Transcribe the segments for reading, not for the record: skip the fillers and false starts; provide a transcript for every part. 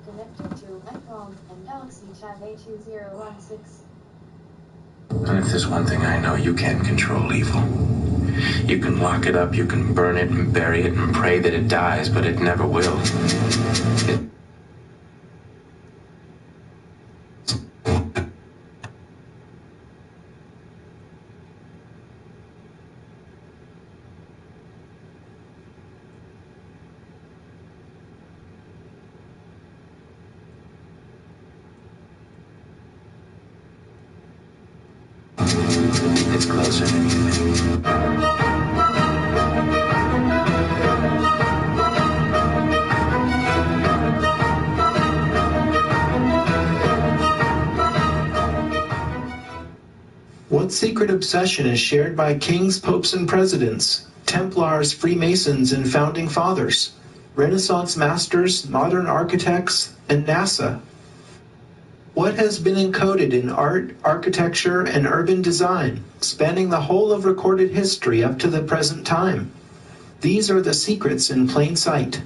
Connected to iPhone and Galaxy Tab A2016. And if there's one thing I know, you can't control evil. You can lock it up, you can burn it and bury it and pray that it dies, but it never will. It's closer than you think. What secret obsession is shared by kings, popes, and presidents, Templars, Freemasons, and Founding Fathers, Renaissance masters, modern architects, and NASA? What has been encoded in art, architecture, and urban design, spanning the whole of recorded history up to the present time? These are the secrets in plain sight.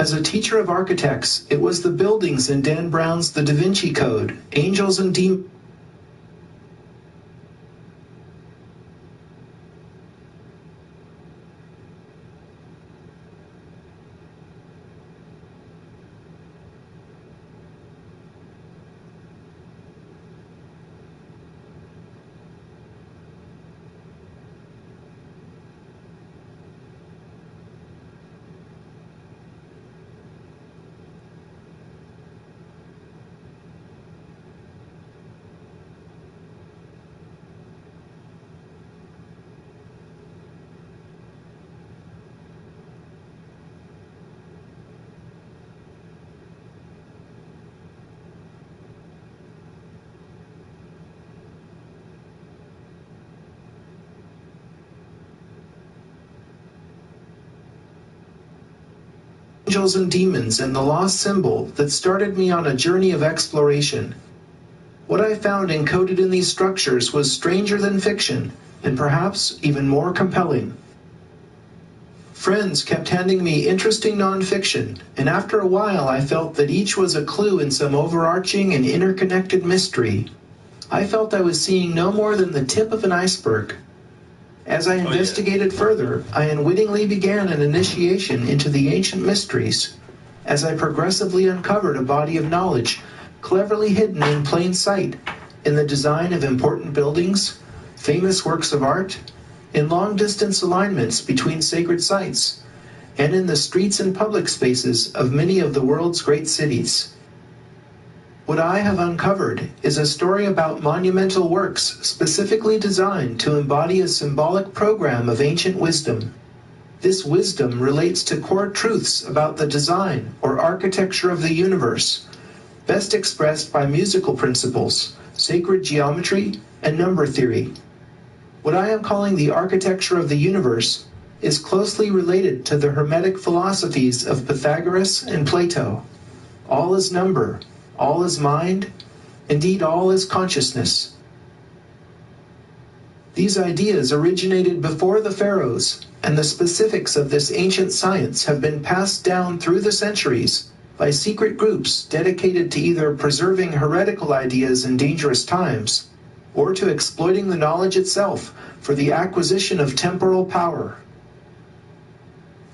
As a teacher of architects, it was the buildings in Dan Brown's The Da Vinci Code, Angels and Demons. Angels and Demons and the lost symbol that started me on a journey of exploration. What I found encoded in these structures was stranger than fiction, and perhaps even more compelling. Friends kept handing me interesting nonfiction, and after a while I felt that each was a clue in some overarching and interconnected mystery. I felt I was seeing no more than the tip of an iceberg. As I investigated further, I unwittingly began an initiation into the ancient mysteries. As I progressively uncovered a body of knowledge, cleverly hidden in plain sight, in the design of important buildings, famous works of art, in long-distance alignments between sacred sites, and in the streets and public spaces of many of the world's great cities. What I have uncovered is a story about monumental works specifically designed to embody a symbolic program of ancient wisdom. This wisdom relates to core truths about the design or architecture of the universe, best expressed by musical principles, sacred geometry, and number theory. What I am calling the architecture of the universe is closely related to the Hermetic philosophies of Pythagoras and Plato. All is number. All is mind, indeed all is consciousness. These ideas originated before the pharaohs, and the specifics of this ancient science have been passed down through the centuries by secret groups dedicated to either preserving heretical ideas in dangerous times, or to exploiting the knowledge itself for the acquisition of temporal power.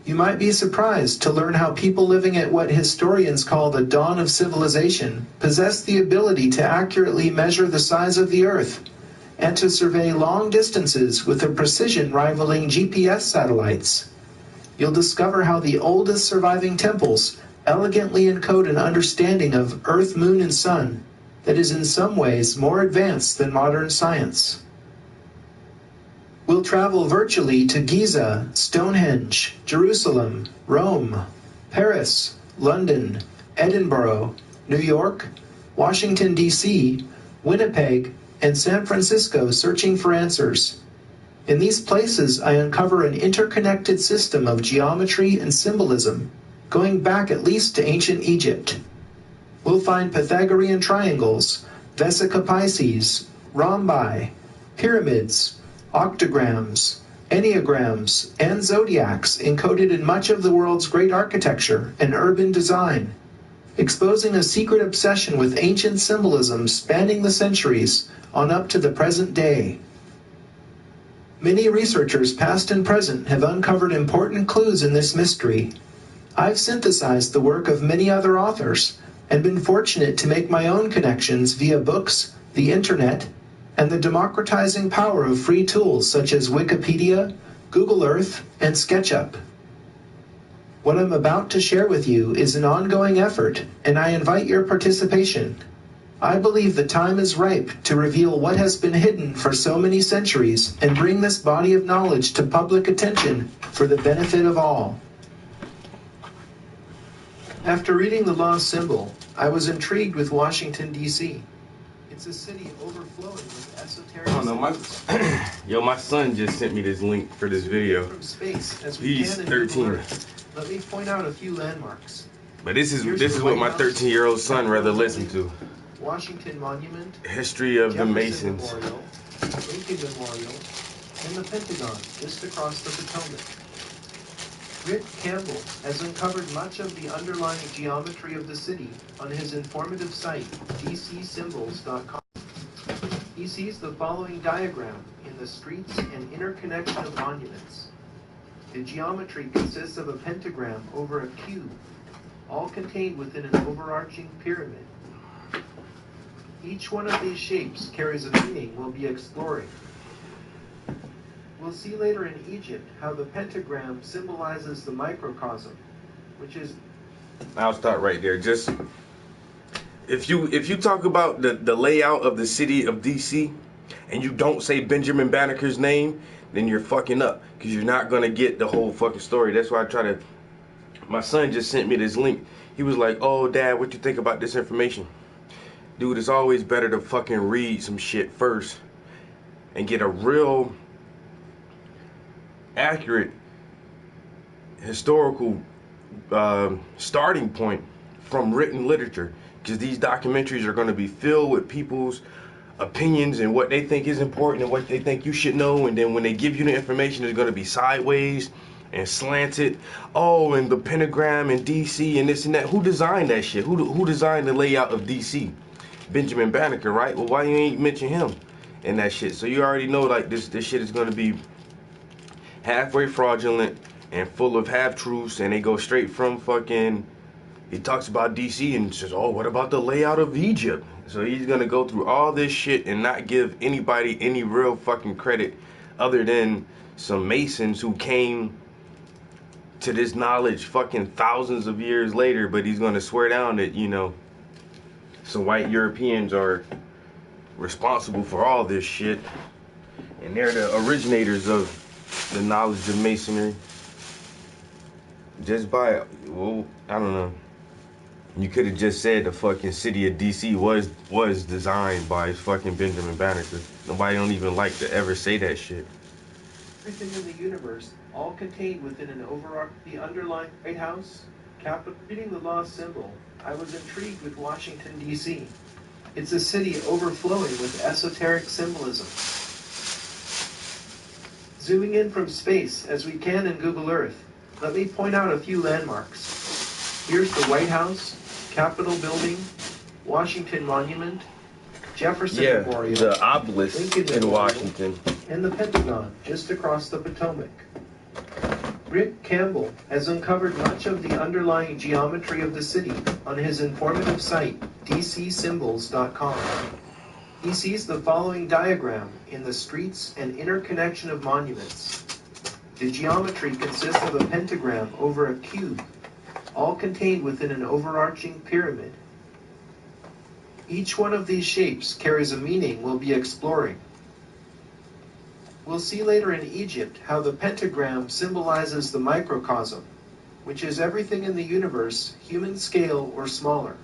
You might be surprised to learn how people living at what historians call the dawn of civilization possessed the ability to accurately measure the size of the Earth and to survey long distances with a precision rivaling GPS satellites. You'll discover how the oldest surviving temples elegantly encode an understanding of Earth, Moon, and Sun that is in some ways more advanced than modern science. We'll travel virtually to Giza, Stonehenge, Jerusalem, Rome, Paris, London, Edinburgh, New York, Washington, D.C., Winnipeg, and San Francisco searching for answers. In these places, I uncover an interconnected system of geometry and symbolism, going back at least to ancient Egypt. We'll find Pythagorean triangles, Vesica Pisces, rhombi, pyramids, octograms, enneagrams, and zodiacs encoded in much of the world's great architecture and urban design, exposing a secret obsession with ancient symbolism spanning the centuries on up to the present day. Many researchers, past and present, have uncovered important clues in this mystery. I've synthesized the work of many other authors and been fortunate to make my own connections via books, the internet, and the democratizing power of free tools such as Wikipedia, Google Earth, and SketchUp. What I'm about to share with you is an ongoing effort, and I invite your participation. I believe the time is ripe to reveal what has been hidden for so many centuries and bring this body of knowledge to public attention for the benefit of all. After reading The Lost Symbol, I was intrigued with Washington, D.C. It's a city overflowing with esoteric my son just sent me this link for this video. From space as we He's can in 13. Earth. Let me point out a few landmarks. But this is what my 13-year-old son rather listen to. Washington Monument, History of the Jefferson Masons. Memorial, Lincoln Memorial, and the Pentagon just across the Potomac. Rick Campbell has uncovered much of the underlying geometry of the city on his informative site, dcsymbols.com. He sees the following diagram in the streets and interconnection of monuments. The geometry consists of a pentagram over a cube, all contained within an overarching pyramid. Each one of these shapes carries a meaning we'll be exploring. We'll see later in Egypt how the pentagram symbolizes the microcosm, which is... I'll start right there. Just if you talk about the layout of the city of DC and you don't say Benjamin Banneker's name, then you're fucking up, because you're not gonna get the whole fucking story. That's why I try to... My son just sent me this link. He was like, "Oh, Dad, what you think about this information?" Dude, it's always better to fucking read some shit first and get a real accurate historical starting point from written literature, because these documentaries are going to be filled with people's opinions and what they think is important and what they think you should know, and then when they give you the information, it's going to be sideways and slanted. Oh, and the pentagram in DC and this and that. Who designed that shit? Who designed the layout of DC? Benjamin Banneker, right? Well, why you ain't mention him in that shit? So you already know, like, this shit is going to be halfway fraudulent and full of half-truths, and they go straight from fucking... He talks about DC and says, "Oh, what about the layout of Egypt?" So he's going to go through all this shit and not give anybody any real fucking credit other than some Masons who came to this knowledge fucking thousands of years later, but he's going to swear down that, you know, some white Europeans are responsible for all this shit, and they're the originators of the knowledge of Masonry. Just by, well, I don't know. You could have just said the fucking city of DC was designed by fucking Benjamin Banneker. Nobody don't even like to ever say that shit. Everything in the universe, all contained within an overarching... The underlying White House, Capitol... Reading the law symbol, I was intrigued with Washington, D.C. It's a city overflowing with esoteric symbolism. Zooming in from space, as we can in Google Earth, let me point out a few landmarks. Here's the White House, Capitol Building, Washington Monument, Jefferson Memorial, the obelisk Lincoln in Memorial, Washington, and the Pentagon, just across the Potomac. Rick Campbell has uncovered much of the underlying geometry of the city on his informative site, dcsymbols.com. He sees the following diagram in the streets and interconnection of monuments. The geometry consists of a pentagram over a cube, all contained within an overarching pyramid. Each one of these shapes carries a meaning we'll be exploring. We'll see later in Egypt how the pentagram symbolizes the microcosm, which is everything in the universe, human scale or smaller.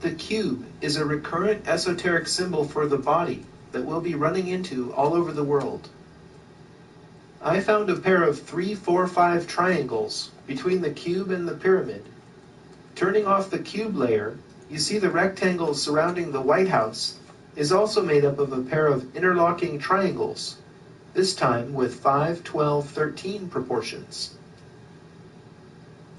The cube is a recurrent esoteric symbol for the body that we'll be running into all over the world. I found a pair of 3, 4, 5 triangles between the cube and the pyramid. Turning off the cube layer, you see the rectangle surrounding the White House is also made up of a pair of interlocking triangles, this time with 5, 12, 13 proportions.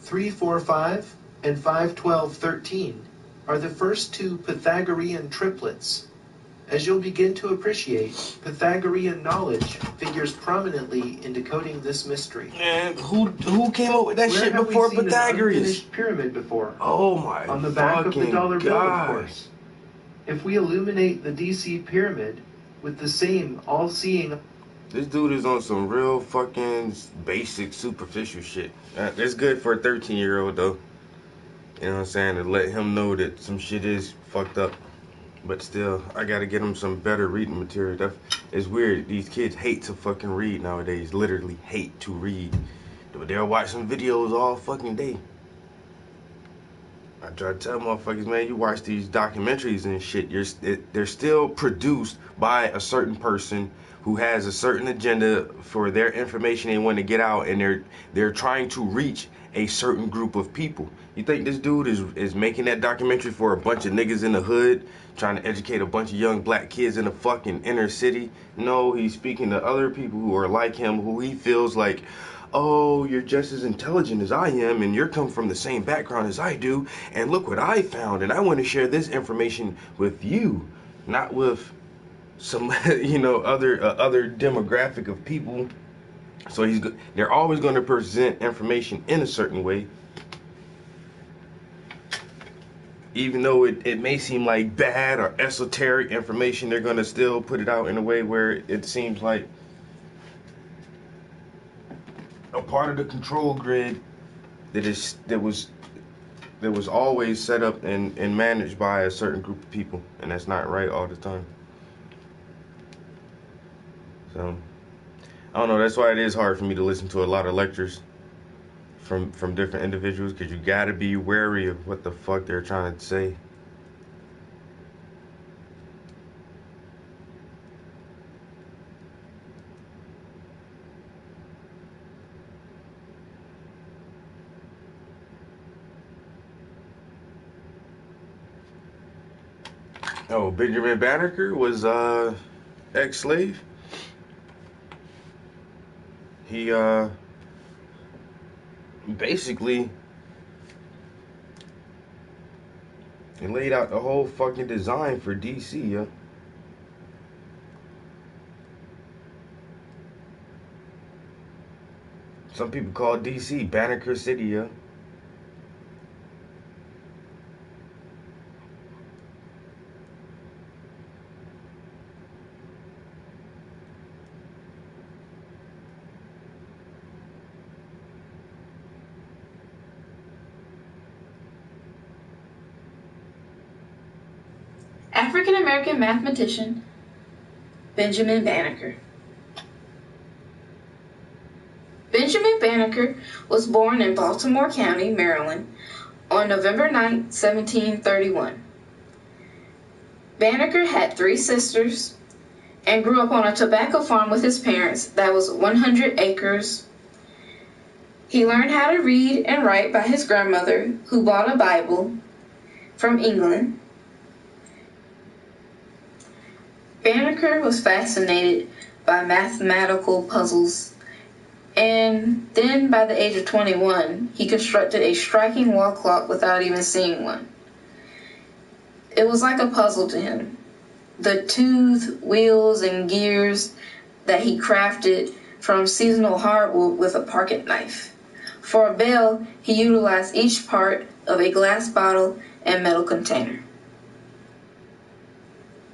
3, 4, 5 and 5, 12, 13 are the first two Pythagorean triplets. As you'll begin to appreciate, Pythagorean knowledge figures prominently in decoding this mystery. And who came up with that Where shit have before we seen Pythagoras? an unfinished pyramid before? Oh my On the back of the dollar bill, God. of course. If we illuminate the DC pyramid with the same all-seeing... This dude is on some real fucking basic, superficial shit. That's good for a 13-year-old, though. You know what I'm saying? To let him know that some shit is fucked up. But still, I gotta get him some better reading material. It's weird. These kids hate to fucking read nowadays. Literally hate to read. They'll watch some videos all fucking day. I try to tell motherfuckers, man, you watch these documentaries and shit, they're still produced by a certain person who has a certain agenda for their information they want to get out, and they're trying to reach a certain group of people. You think this dude is making that documentary for a bunch of niggas in the hood, trying to educate a bunch of young black kids in the fucking inner city? No, he's speaking to other people who are like him, who he feels like, oh, you're just as intelligent as I am, and you're come from the same background as I do, and look what I found, and I want to share this information with you, not with some, other demographic of people. So they're always going to present information in a certain way, even though it may seem like bad or esoteric information. They're going to still put it out in a way where it seems like a part of the control grid that was always set up and managed by a certain group of people, and that's not right all the time. So I don't know, that's why it is hard for me to listen to a lot of lectures from different individuals, because you gotta be wary of what the fuck they're trying to say. Oh, Benjamin Banneker was ex-slave. He basically he laid out the whole fucking design for DC, yeah. Some people call DC Banneker City, yeah. African-American mathematician Benjamin Banneker. Benjamin Banneker was born in Baltimore County, Maryland, on November 9, 1731. Banneker had 3 sisters and grew up on a tobacco farm with his parents that was 100 acres. He learned how to read and write by his grandmother, who bought a Bible from England. Banneker was fascinated by mathematical puzzles, and then by the age of 21, he constructed a striking wall clock without even seeing one. It was like a puzzle to him. The tooth, wheels, and gears that he crafted from seasonal hardwood with a pocket knife. For a bell, he utilized each part of a glass bottle and metal container.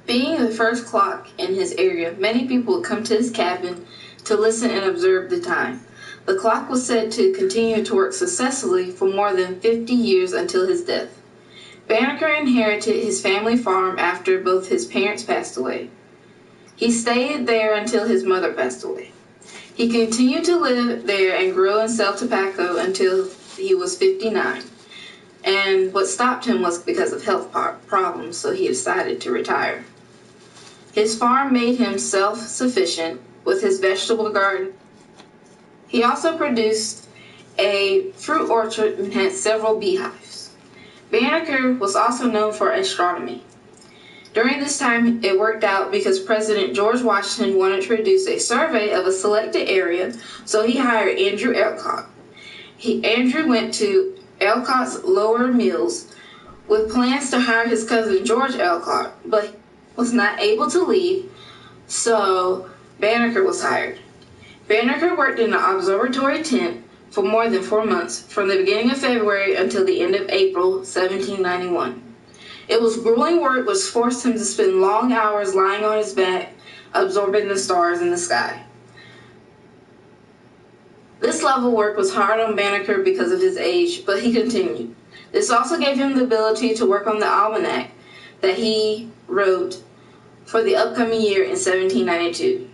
Being the first clock in his area, many people would come to his cabin to listen and observe the time. The clock was said to continue to work successfully for more than 50 years until his death. Banneker inherited his family farm after both his parents passed away. He stayed there until his mother passed away. He continued to live there and grow and sell tobacco until he was 59. And what stopped him was because of health problems, so he decided to retire. His farm made him self-sufficient with his vegetable garden. He also produced a fruit orchard and had several beehives. Banneker was also known for astronomy. During this time, it worked out because President George Washington wanted to produce a survey of a selected area, so he hired Andrew Elcott. Andrew went to Elcott's Lower Mills with plans to hire his cousin George Elcott, but was not able to leave, so Banneker was hired. Banneker worked in the observatory tent for more than 4 months, from the beginning of February until the end of April 1791. It was grueling work which forced him to spend long hours lying on his back, absorbing the stars in the sky. This level of work was hard on Banneker because of his age, but he continued. This also gave him the ability to work on the almanac that he wrote for the upcoming year in 1792.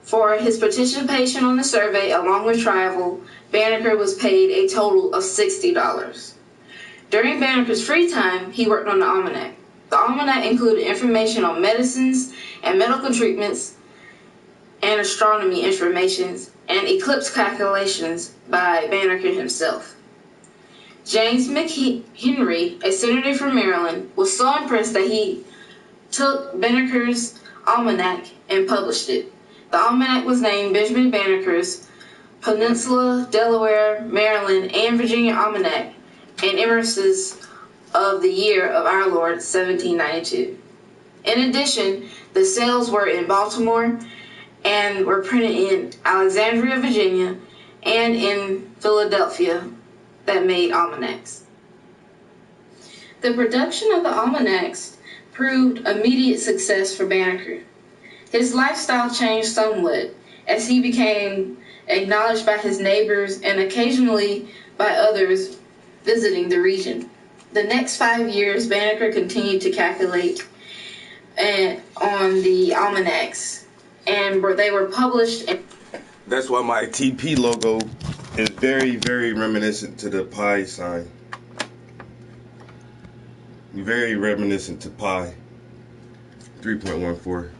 For his participation on the survey, along with travel, Banneker was paid a total of $60. During Banneker's free time, he worked on the almanac. The almanac included information on medicines and medical treatments and astronomy information and eclipse calculations by Banneker himself. James McHenry, a senator from Maryland, was so impressed that he took Banneker's almanac and published it. The almanac was named Benjamin Banneker's Peninsula, Delaware, Maryland, and Virginia Almanac, and Emerson's of the year of our Lord, 1792. In addition, the sales were in Baltimore and were printed in Alexandria, Virginia, and in Philadelphia that made almanacs. The production of the almanacs proved immediate success for Banneker. His lifestyle changed somewhat as he became acknowledged by his neighbors and occasionally by others visiting the region. The next 5 years, Banneker continued to calculate on the almanacs, and they were published. That's why my TP logo is very, very reminiscent to the pi sign. Very reminiscent to pi. 3.14.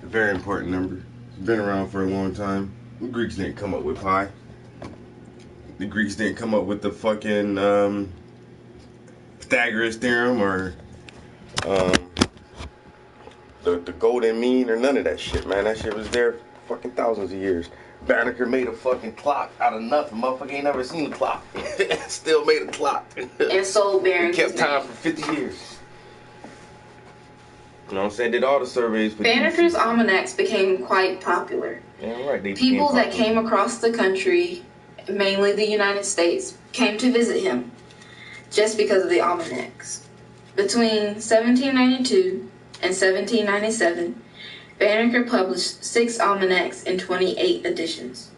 A very important number. It's been around for a long time. The Greeks didn't come up with pi. The Greeks didn't come up with the fucking Pythagoras theorem or the golden mean or none of that shit, man. That shit was there for fucking thousands of years. Banneker made a fucking clock out of nothing. Motherfucker ain't never seen a clock. Still made a clock. And sold Barrington's kept time for 50 years. You know what I'm saying? Did all the surveys for Banneker's almanacs became quite popular. Yeah, right. People that came across the country, mainly the United States, came to visit him just because of the almanacs. Between 1792 and 1797, Banneker published 6 almanacs in 28 editions.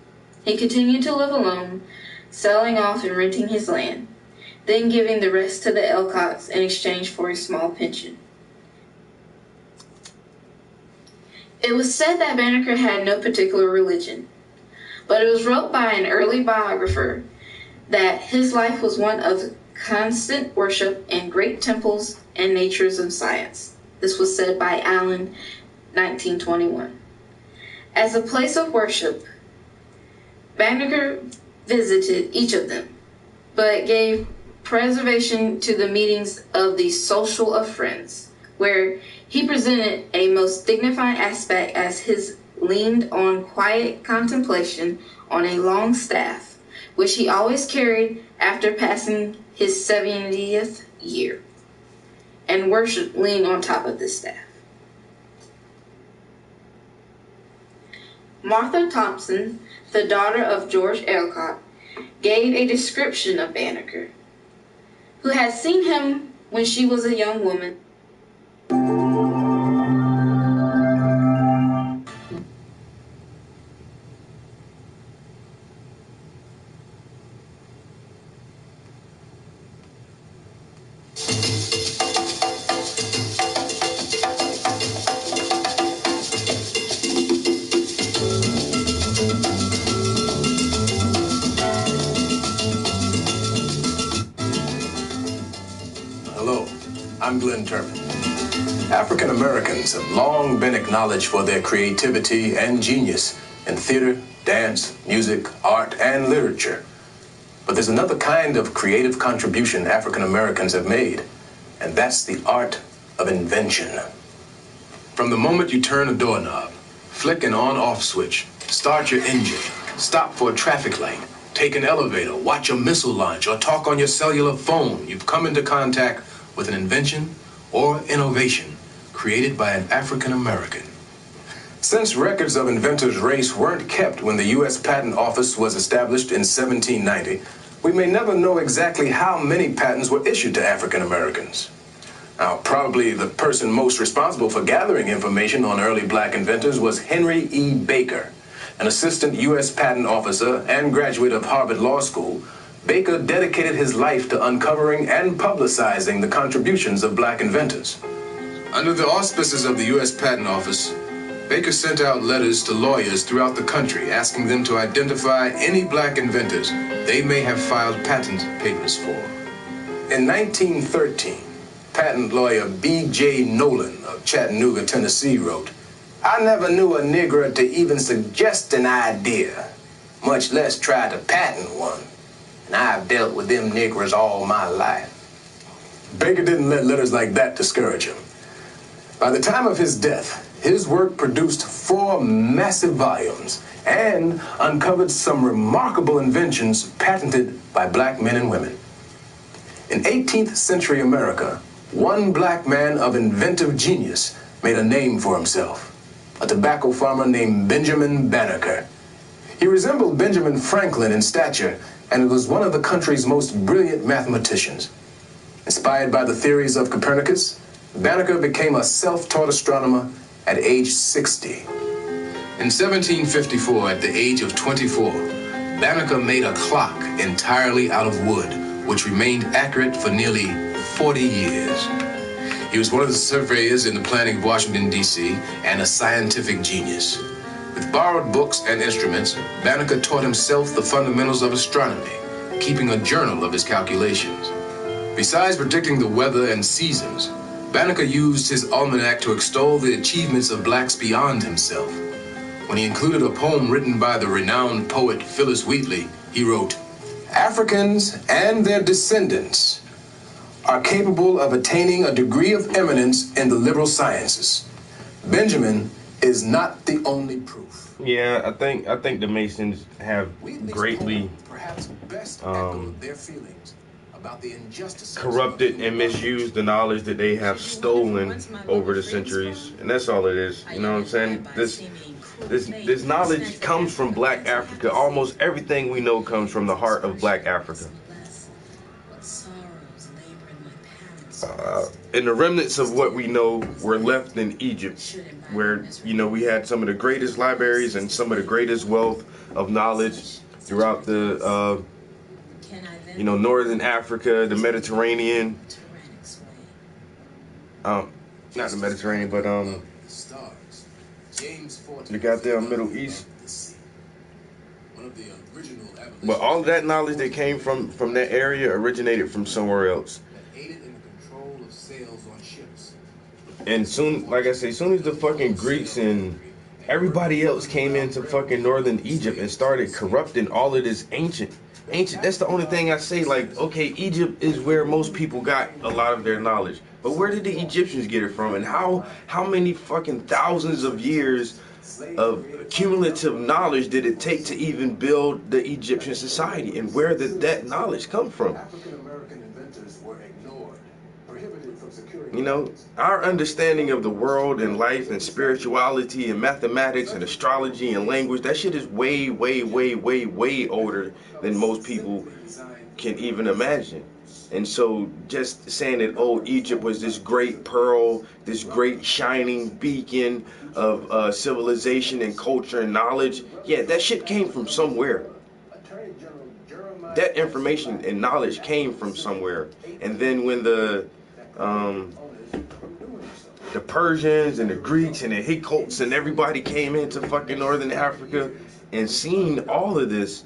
He continued to live alone, selling off and renting his land, then giving the rest to the Elcocks in exchange for a small pension. It was said that Banneker had no particular religion, but it was wrote by an early biographer that his life was one of constant worship in great temples and natures of science. This was said by Allen, 1921. As a place of worship, Banneker visited each of them, but gave preservation to the meetings of the Social of Friends, where he presented a most dignified aspect as his leaned on quiet contemplation on a long staff, which he always carried after passing his 70th year, and worship leaned on top of this staff. Martha Thompson, the daughter of George Elcott, gave a description of Banneker, who had seen him when she was a young woman. Hello, I'm Glenn Turman. African Americans have long been acknowledged for their creativity and genius in theater, dance, music, art, and literature. But there's another kind of creative contribution African Americans have made, and that's the art of invention. From the moment you turn a doorknob, flick an on-off switch, start your engine, stop for a traffic light, take an elevator, watch a missile launch, or talk on your cellular phone, you've come into contact with an invention or innovation created by an African American. Since records of inventors' race weren't kept when the U.S. Patent Office was established in 1790, we may never know exactly how many patents were issued to African Americans. Now, probably the person most responsible for gathering information on early black inventors was Henry E. Baker. An assistant U.S. patent officer and graduate of Harvard Law School, Baker dedicated his life to uncovering and publicizing the contributions of black inventors. Under the auspices of the U.S. Patent Office, Baker sent out letters to lawyers throughout the country asking them to identify any black inventors they may have filed patent papers for. In 1913, patent lawyer B.J. Nolan of Chattanooga, Tennessee wrote, "I never knew a Negro to even suggest an idea, much less try to patent one. And I've dealt with them Negroes all my life." Baker didn't let letters like that discourage him. By the time of his death, his work produced 4 massive volumes and uncovered some remarkable inventions patented by black men and women. In 18th century America, one black man of inventive genius made a name for himself, a tobacco farmer named Benjamin Banneker. He resembled Benjamin Franklin in stature and was one of the country's most brilliant mathematicians. Inspired by the theories of Copernicus, Banneker became a self-taught astronomer at age 60. In 1754, at the age of 24, Banneker made a clock entirely out of wood, which remained accurate for nearly 40 years. He was one of the surveyors in the planning of Washington, D.C., and a scientific genius. With borrowed books and instruments, Banneker taught himself the fundamentals of astronomy, keeping a journal of his calculations. Besides predicting the weather and seasons, Banneker used his almanac to extol the achievements of blacks beyond himself. When he included a poem written by the renowned poet Phillis Wheatley, he wrote, "Africans and their descendants are capable of attaining a degree of eminence in the liberal sciences. Benjamin is not the only proof." Yeah, I think the Masons have greatly perhaps best echoed their feelings about the injustices corrupted and misused the knowledge that they have stolen over the centuries, and that's all it is. You know what I'm saying? This knowledge comes from Black Africa. Almost everything we know comes from the heart of Black Africa. And the remnants of what we know were left in Egypt, where, you know, we had some of the greatest libraries and some of the greatest wealth of knowledge throughout the, you know, Northern Africa, the Mediterranean, not the Mediterranean, but the goddamn Middle East. But all of that knowledge that came from that area originated from somewhere else. And soon, like I say, soon as the fucking Greeks and everybody else came into fucking northern Egypt and started corrupting all of this ancient, that's the only thing I say, like, okay, Egypt is where most people got a lot of their knowledge. But where did the Egyptians get it from? And how many fucking thousands of years of cumulative knowledge did it take to even build the Egyptian society? And where did that knowledge come from? You know, our understanding of the world and life and spirituality and mathematics and astrology and language, that shit is way, way, way, way, way older than most people can even imagine. And so just saying that, oh, Egypt was this great pearl, this great shining beacon of civilization and culture and knowledge, yeah, that shit came from somewhere. That information and knowledge came from somewhere. And then when the Persians and the Greeks and the Hyksos and everybody came into fucking Northern Africa and seen all of this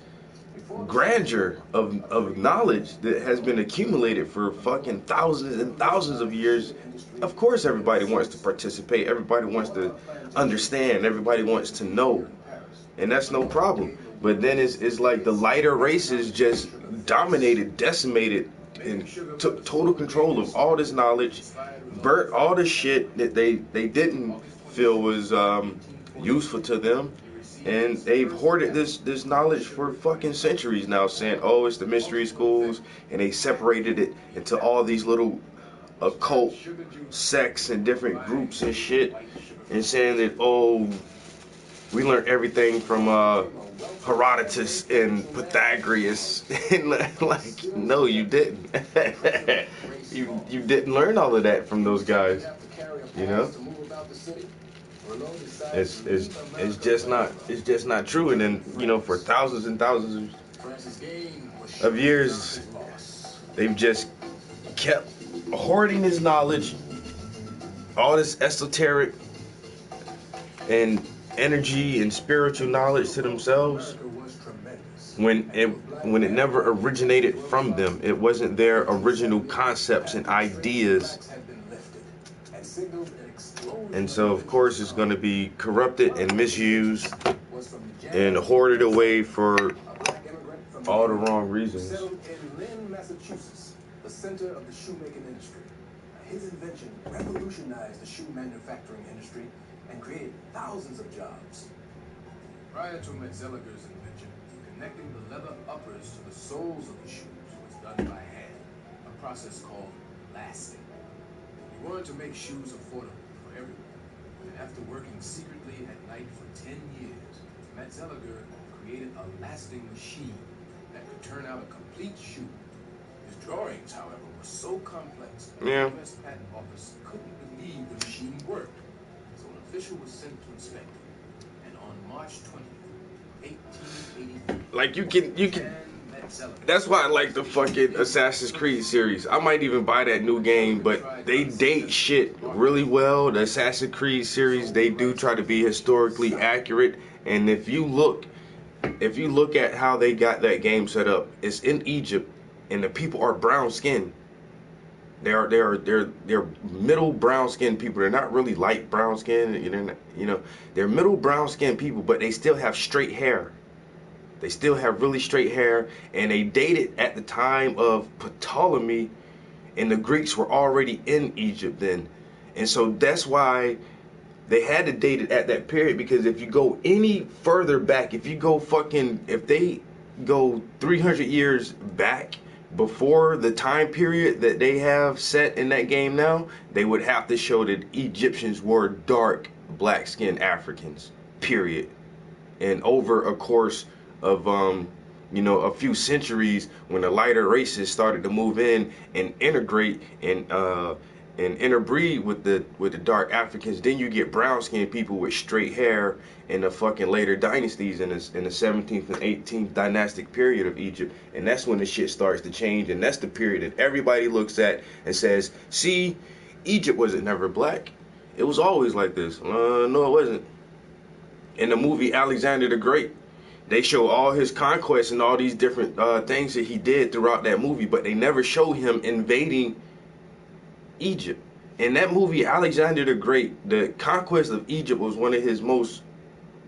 grandeur of knowledge that has been accumulated for fucking thousands and thousands of years, of course everybody wants to participate, everybody wants to understand, everybody wants to know, and that's no problem. But then it's like the lighter races just dominated, decimated, and took total control of all this knowledge, burnt all the shit that they didn't feel was useful to them, and they've hoarded this knowledge for fucking centuries now, saying, oh, it's the mystery schools, and they separated it into all these little occult sects and different groups and shit, and saying that, oh, we learned everything from Herodotus and Pythagoras, and like, no, you didn't. you didn't learn all of that from those guys, you know. It's just not true. And then, you know, for thousands and thousands of years, they've just kept hoarding this knowledge, all this esoteric and energy and spiritual knowledge to themselves, when it never originated from them. It wasn't their original concepts and ideas. And so, of course, it's going to be corrupted and misused and hoarded away for all the wrong reasons. Settled in Lynn, Massachusetts, the center of the shoemaking industry. his invention revolutionized the shoe manufacturing industry and created thousands of jobs. Prior to Metzelger's invention, connecting the leather uppers to the soles of the shoes was done by hand, a process called lasting. He wanted to make shoes affordable for everyone, and after working secretly at night for 10 years, Metzelger created a lasting machine that could turn out a complete shoe. His drawings, however, were so complex that Yeah. the U.S. Patent Office couldn't believe the machine worked. So an official was sent to inspect it. And on March 20th, 1883, Like you can Jan Metzeler. that's why I like the fucking Assassin's Creed series. I might even buy that new game, but they date shit really well. The Assassin's Creed series, they do try to be historically accurate. And if you look at how they got that game set up, it's in Egypt, and the people are brown skinned. They're middle brown skinned people. They're not really light brown skinned. They're middle brown skinned people, but they still have straight hair. They still have really straight hair, and they dated at the time of Ptolemy, and the Greeks were already in Egypt then. And so that's why they had to date it at that period, because if you go any further back, if they go 300 years back before the time period that they have set in that game now, they would have to show that Egyptians were dark, black-skinned Africans, period. And over a course of a few centuries, when the lighter races started to move in and integrate and interbreed with the dark Africans, then you get brown skinned people with straight hair in the fucking later dynasties in the 17th and 18th dynastic period of Egypt. And that's when the shit starts to change, and that's the period that everybody looks at and says, see, Egypt wasn't never black. It was always like this. No, it wasn't. In the movie Alexander the Great, they show all his conquests and all these different things that he did throughout that movie, but they never show him invading Egypt. In that movie, Alexander the Great, the conquest of Egypt was one of his most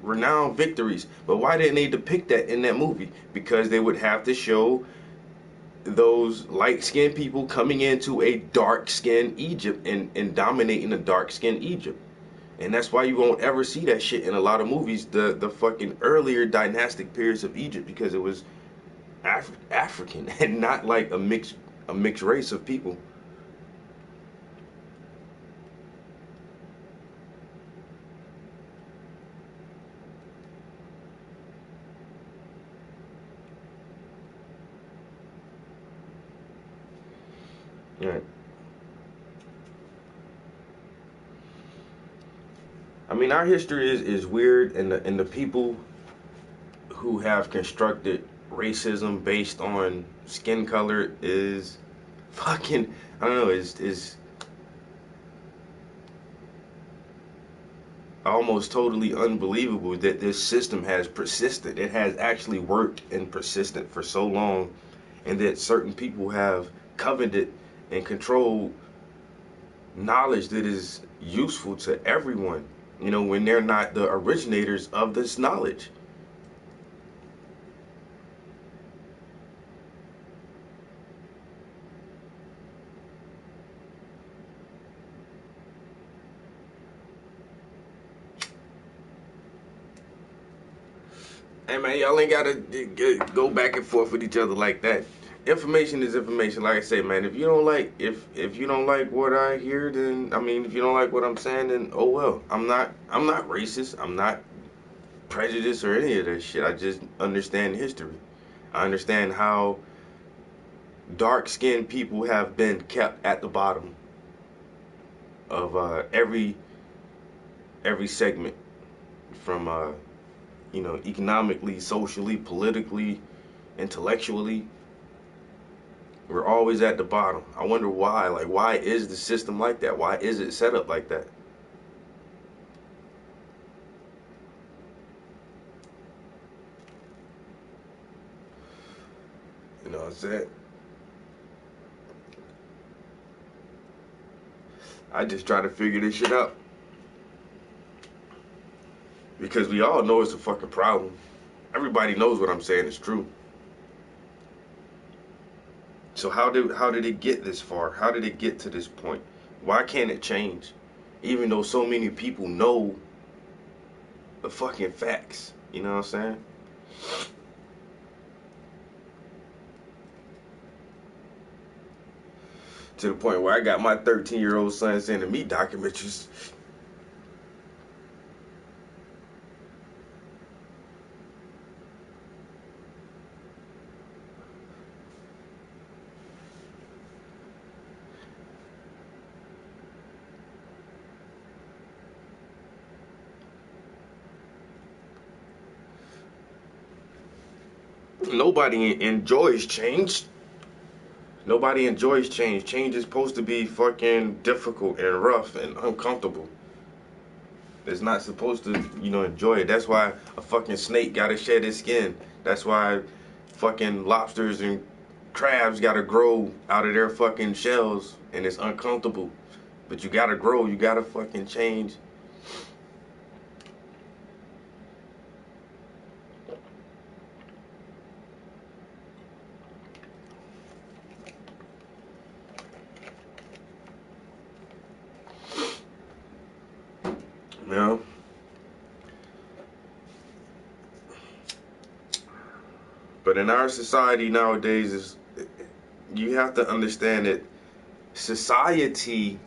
renowned victories. But why didn't they depict that in that movie? Because they would have to show those light-skinned people coming into a dark-skinned Egypt and dominating a dark-skinned Egypt. And that's why you won't ever see that shit in a lot of movies, the fucking earlier dynastic periods of Egypt, because it was African and not like a mixed race of people. Right. I mean, our history is weird, and the people who have constructed racism based on skin color is fucking, I don't know, is almost totally unbelievable that this system has persisted. It has actually worked and persisted for so long, and that certain people have coveted and controlled knowledge that is useful to everyone, when they're not the originators of this knowledge. Hey man, y'all ain't gotta go back and forth with each other like that. Information is information. Like I say, man, if you don't like what I hear, then if you don't like what I'm saying, then oh well. I'm not racist. I'm not prejudiced or any of that shit. I just understand history. I understand how dark-skinned people have been kept at the bottom of every segment, from economically, socially, politically, intellectually. We're always at the bottom. I wonder why. Like, why is the system like that? Why is it set up like that? You know what I'm saying? I just try to figure this shit out. Because we all know it's a fucking problem. Everybody knows what I'm saying is true. So how did it get this far? How did it get to this point? Why can't it change? Even though so many people know the fucking facts. You know what I'm saying? To the point where I got my 13-year-old son sending me documentaries. Nobody enjoys change. Nobody enjoys change. Change is supposed to be fucking difficult and rough and uncomfortable. It's not supposed to, enjoy it. That's why a fucking snake gotta shed its skin. That's why fucking lobsters and crabs gotta grow out of their fucking shells, and it's uncomfortable. But you gotta grow. You gotta fucking change. You know? But in our society nowadays, you have to understand that society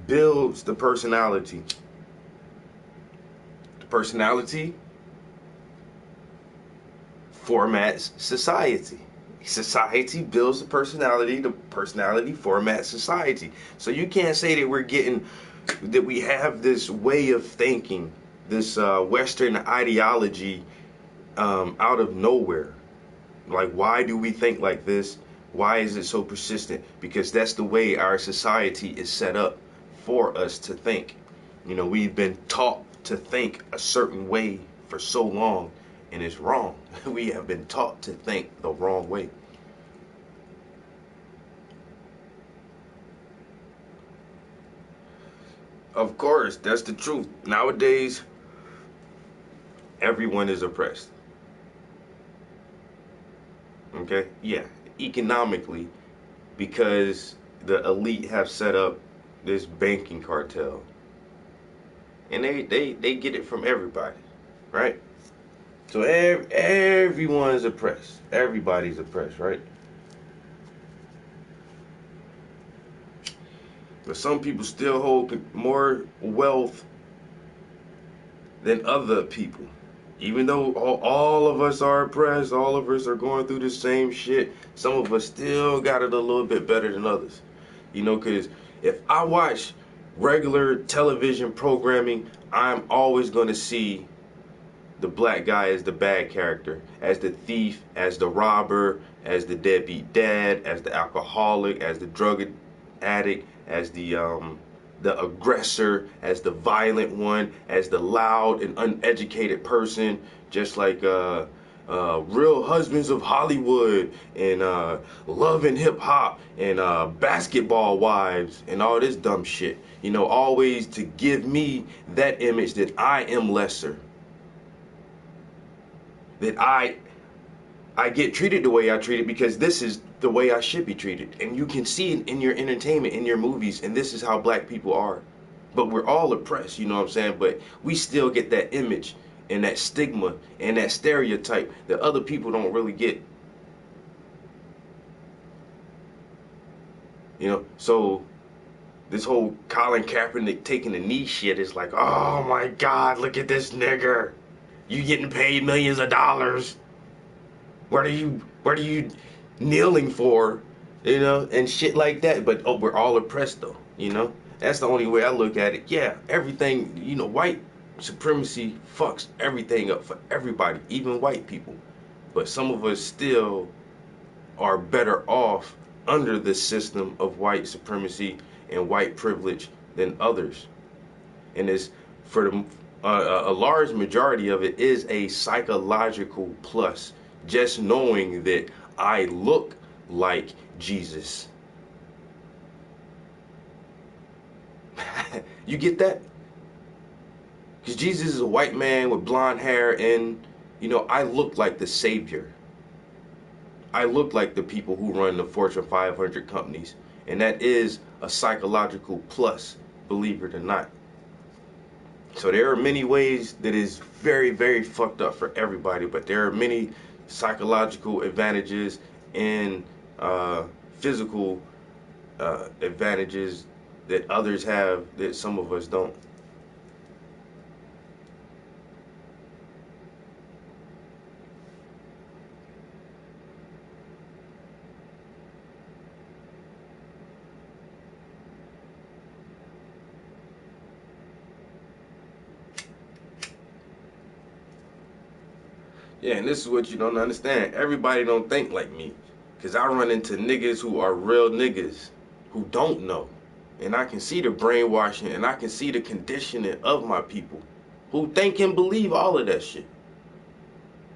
builds the personality. The personality formats society. Society builds the personality formats society. So you can't say that we have this way of thinking, this Western ideology out of nowhere. Like, why do we think like this? Why is it so persistent? Because that's the way our society is set up for us to think. We've been taught to think a certain way for so long, and it's wrong. We have been taught to think the wrong way. Of course, that's the truth. Nowadays, everyone is oppressed. Okay? Yeah, economically, because the elite have set up this banking cartel. And they get it from everybody, right? So everyone's oppressed. Everybody's oppressed, right? But some people still hold more wealth than other people. Even though all of us are oppressed, all of us are going through the same shit, some of us still got it a little bit better than others. Because if I watch regular television programming, I'm always going to see the black guy as the bad character, as the thief, as the robber, as the deadbeat dad, as the alcoholic, as the drug addict, as the aggressor, as the violent one, as the loud and uneducated person, just like Real Husbands of Hollywood and Love and Hip Hop and Basketball Wives and all this dumb shit. Always to give me that image that I am lesser. That I get treated the way I treated because this is the way I should be treated. And you can see it in your entertainment, in your movies, and this is how black people are. But we're all oppressed, you know what I'm saying? But we still get that image and that stigma and that stereotype that other people don't really get. So this whole Colin Kaepernick taking the knee shit is like, oh my God, look at this nigger. You getting paid millions of dollars. What are you kneeling for? And shit like that. But we're all oppressed though, That's the only way I look at it. Yeah, everything, white supremacy fucks everything up for everybody, even white people. But some of us still are better off under the system of white supremacy and white privilege than others. And it's for a large majority of it is a psychological plus. Just knowing that I look like Jesus. You get that? Because Jesus is a white man with blonde hair and, I look like the Savior. I look like the people who run the Fortune 500 companies. And that is a psychological plus, believe it or not. So there are many ways that is very, very fucked up for everybody, but there are many psychological advantages and physical advantages that others have that some of us don't. Yeah, and this is what you don't understand. Everybody don't think like me. Because I run into niggas who are real niggas who don't know. And I can see the brainwashing and I can see the conditioning of my people who think and believe all of that shit.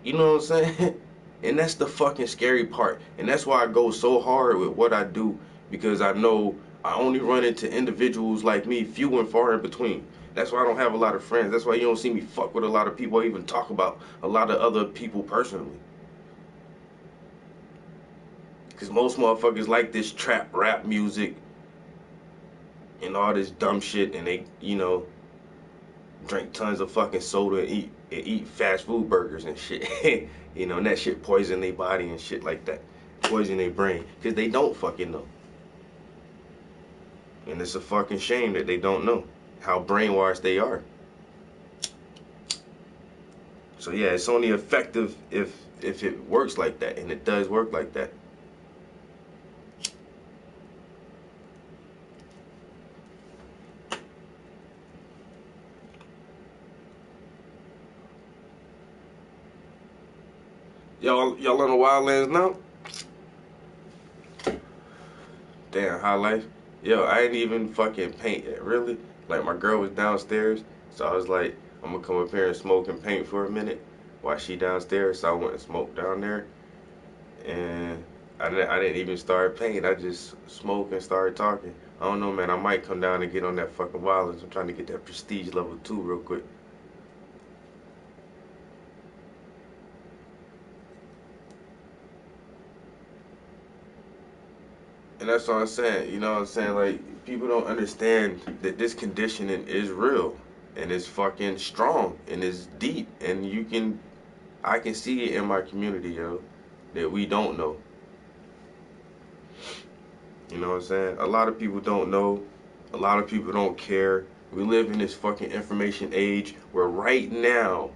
You know what I'm saying? And that's the fucking scary part. And that's why I go so hard with what I do, because I know I only run into individuals like me, few and far in between. That's why I don't have a lot of friends. That's why you don't see me fuck with a lot of people or even talk about a lot of other people personally. Because most motherfuckers like this trap rap music and all this dumb shit, and they, you know, drink tons of fucking soda and eat fast food burgers and shit. You know, and that shit poison their body and shit like that. Poison their brain. Because they don't fucking know. And it's a fucking shame that they don't know how brainwashed they are. So yeah, it's only effective if it works like that, and it does work like that. Y'all on the Wildlands now? Damn, high life. Yo, I ain't even fucking paint yet, really. Like, my girl was downstairs, so I was like, I'm gonna come up here and smoke and paint for a minute while she downstairs. So I went and smoked down there, and I didn't even start painting. I just smoked and started talking. I don't know, man. I might come down and get on that fucking Wildlands. I'm trying to get that prestige level 2 real quick. And that's what I'm saying, you know what I'm saying? Like, people don't understand that this conditioning is real, and it's fucking strong, and it's deep, and I can see it in my community, yo, that we don't know. You know what I'm saying? A lot of people don't know. A lot of people don't care. We live in this fucking information age where right now,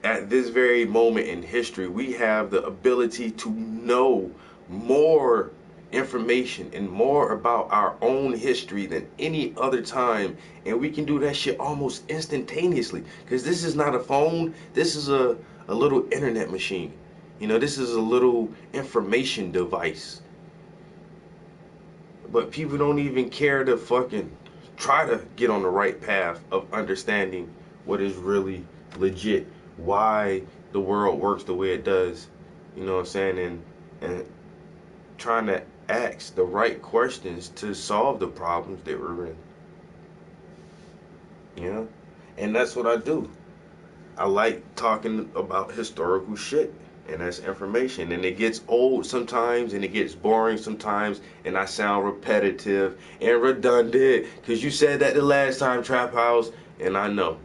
at this very moment in history, we have the ability to know more information and more about our own history than any other time, and we can do that shit almost instantaneously, because this is not a phone, this is a little internet machine. You know, this is a little information device. But people don't even care to fucking try to get on the right path of understanding what is really legit, why the world works the way it does. You know what I'm saying? And trying to ask the right questions to solve the problems that we're in. You know? And that's what I do. I like talking about historical shit, and that's information. And it gets old sometimes, and it gets boring sometimes, and I sound repetitive and redundant, because you said that the last time, Trap House, and I know.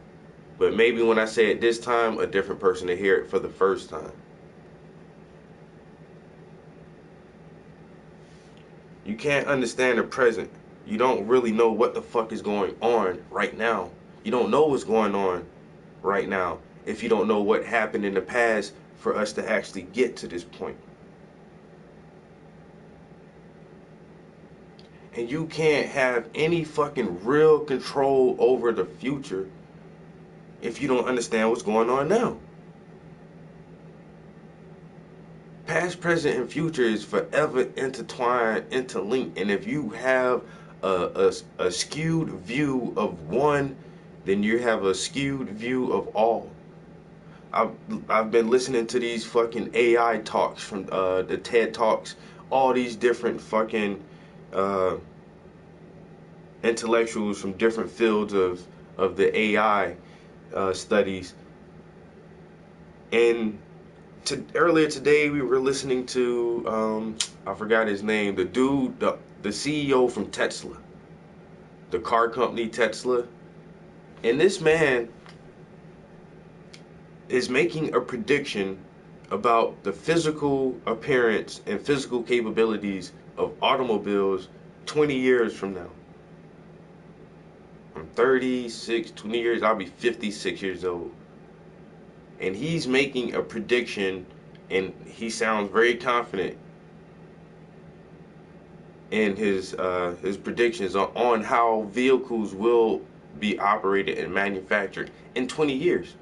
But maybe when I say it this time, a different person to hear it for the first time. You can't understand the present. You don't really know what the fuck is going on right now. You don't know what's going on right now if you don't know what happened in the past for us to actually get to this point. And you can't have any fucking real control over the future if you don't understand what's going on now. Past, present, and future is forever intertwined, interlinked, and if you have a skewed view of one, then you have a skewed view of all. I've been listening to these fucking AI talks from the TED Talks, all these different fucking intellectuals from different fields of the AI studies, and Earlier today, we were listening to, I forgot his name, the dude, the CEO from Tesla, the car company Tesla. And this man is making a prediction about the physical appearance and physical capabilities of automobiles 20 years from now. I'm 36, 20 years, I'll be 56 years old. And he's making a prediction, and he sounds very confident in his predictions on how vehicles will be operated and manufactured in 20 years.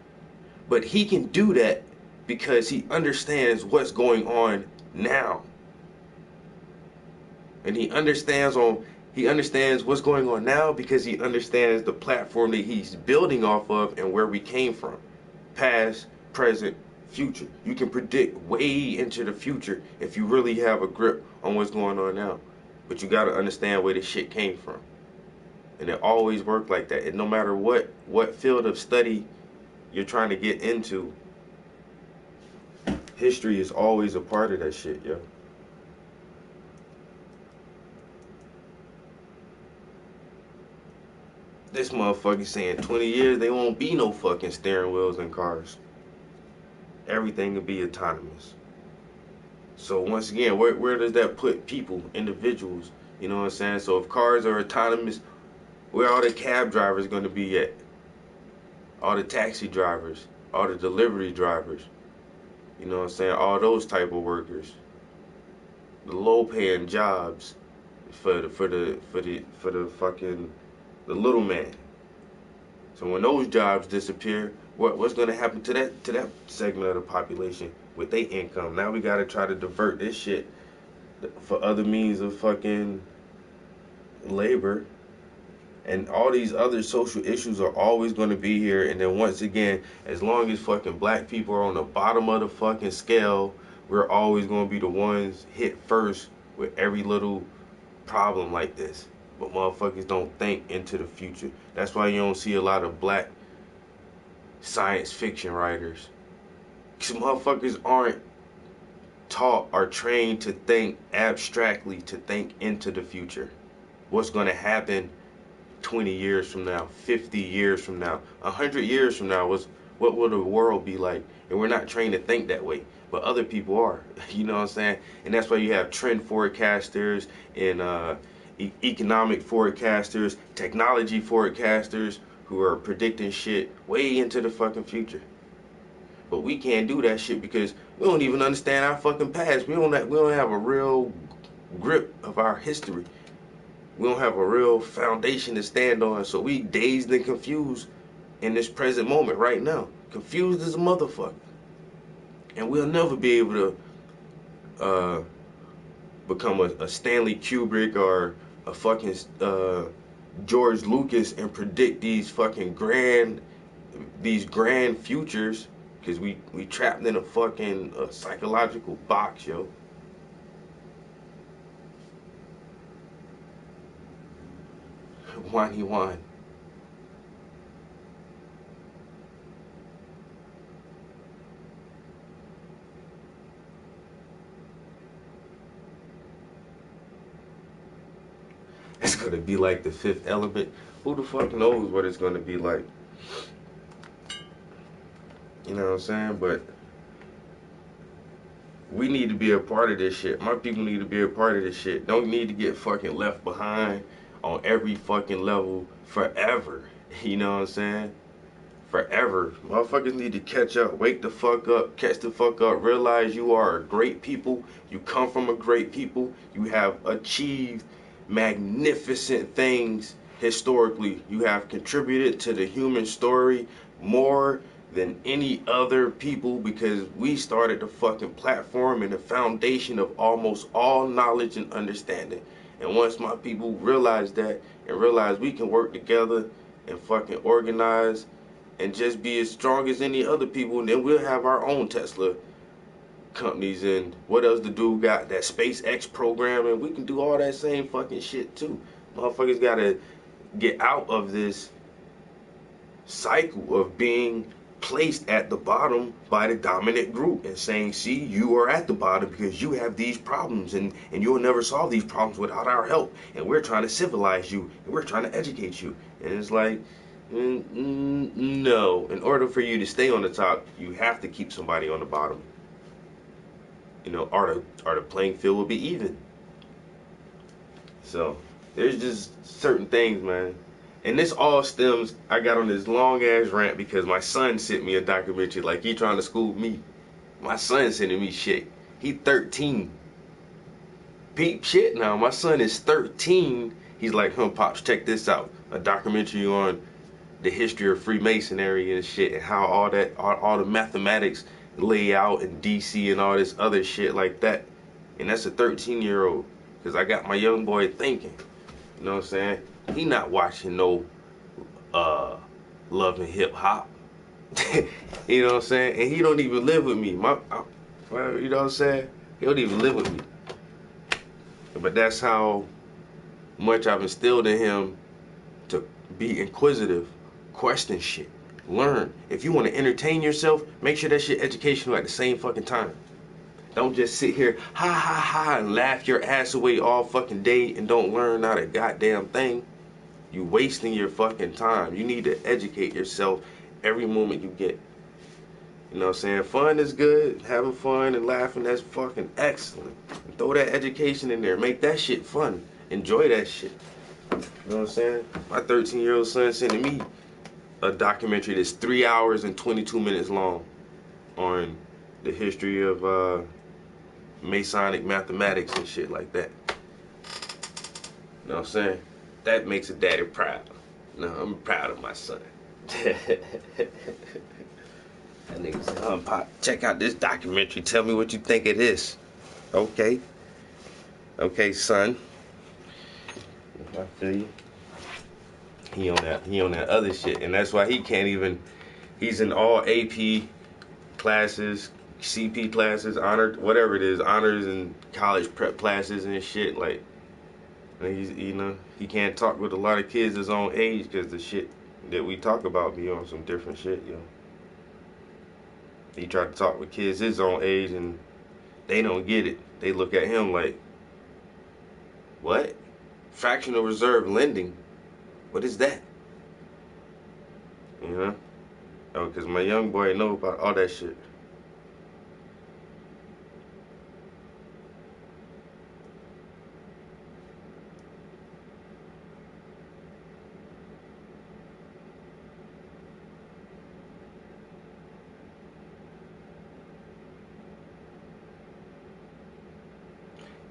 But he can do that because he understands what's going on now. And he understands what's going on now because he understands the platform that he's building off of and where we came from. Past, present, future. You can predict way into the future if you really have a grip on what's going on now. But you gotta understand where this shit came from. And it always worked like that. And no matter what field of study you're trying to get into, history is always a part of that shit, yo. This motherfucker saying 20 years they won't be no fucking steering wheels in cars. Everything will be autonomous. So once again, where does that put people, individuals? You know what I'm saying? So if cars are autonomous, where are the cab drivers going to be at? All the taxi drivers, all the delivery drivers. You know what I'm saying? All those type of workers. The low-paying jobs for the fucking the little man. So when those jobs disappear, what's going to happen to that segment of the population with their income? Now we got to try to divert this shit for other means of fucking labor. And all these other social issues are always going to be here. And then once again, as long as fucking black people are on the bottom of the fucking scale, we're always going to be the ones hit first with every little problem like this. But motherfuckers don't think into the future. That's why you don't see a lot of black science fiction writers. Because motherfuckers aren't taught or trained to think abstractly, to think into the future. What's going to happen 20 years from now, 50 years from now, 100 years from now, what will the world be like? And we're not trained to think that way, but other people are. You know what I'm saying? And that's why you have trend forecasters and economic forecasters, technology forecasters who are predicting shit way into the fucking future. But we can't do that shit because we don't even understand our fucking past. We don't have a real grip of our history. We don't have a real foundation to stand on, so we dazed and confused in this present moment right now. Confused as a motherfucker. And we'll never be able to become a Stanley Kubrick or a fucking George Lucas and predict these grand futures, because we trapped in a fucking psychological box, yo. Whiny wine. It's gonna be like The Fifth Element. Who the fuck knows what it's gonna be like? You know what I'm saying? But we need to be a part of this shit. My people need to be a part of this shit. Don't need to get fucking left behind on every fucking level forever. You know what I'm saying? Forever. Motherfuckers need to catch up, wake the fuck up, catch the fuck up, realize you are a great people, you come from a great people, you have achieved magnificent things historically. You have contributed to the human story more than any other people, because we started the fucking platform and the foundation of almost all knowledge and understanding. And once my people realize that and realize we can work together and fucking organize and just be as strong as any other people, and then we'll have our own Tesla companies. And what else the dude got? That SpaceX program, and we can do all that same fucking shit too. Motherfuckers gotta get out of this cycle of being placed at the bottom by the dominant group and saying, see, you are at the bottom because you have these problems and you'll never solve these problems without our help. And we're trying to civilize you and we're trying to educate you. And it's like, no. In order for you to stay on the top, you have to keep somebody on the bottom. You know, or the playing field will be even. So there's just certain things, man. And this all stems, I got on this long ass rant because my son sent me a documentary like he trying to school me. My son sending me shit. He 13. Peep shit now. My son is 13. He's like, Pops, check this out. A documentary on the history of Freemasonry and shit and how all the mathematics lay out in DC and all this other shit like that. And that's a 13-year-old. Because I got my young boy thinking. You know what I'm saying? He not watching no Love and Hip Hop. You know what I'm saying? And he don't even live with me. You know what I'm saying? He don't even live with me. But that's how much I've instilled in him to be inquisitive, question shit, learn. If you want to entertain yourself, make sure that shit educational at the same fucking time. Don't just sit here, ha ha ha, and laugh your ass away all fucking day and don't learn not a goddamn thing. You wasting your fucking time. You need to educate yourself every moment you get. You know what I'm saying? Fun is good. Having fun and laughing, that's fucking excellent. And throw that education in there. Make that shit fun. Enjoy that shit. You know what I'm saying? My 13-year-old son sending me a documentary that's 3 hours and 22 minutes long on the history of Masonic mathematics and shit like that. You know what I'm saying? That makes a daddy proud. No, I'm proud of my son. That nigga said, Pop, check out this documentary. Tell me what you think it is. Okay. Okay, son. I feel you. He on that other shit. And that's why he can't even, he's in all AP classes, CP classes, honored, whatever it is, honors and college prep classes and shit. Like, he's, you know, he can't talk with a lot of kids his own age because the shit that we talk about be on some different shit, you know. He tried to talk with kids his own age and they don't get it. They look at him like, what? Fractional reserve lending? What is that? You know? Oh, because my young boy know about all that shit.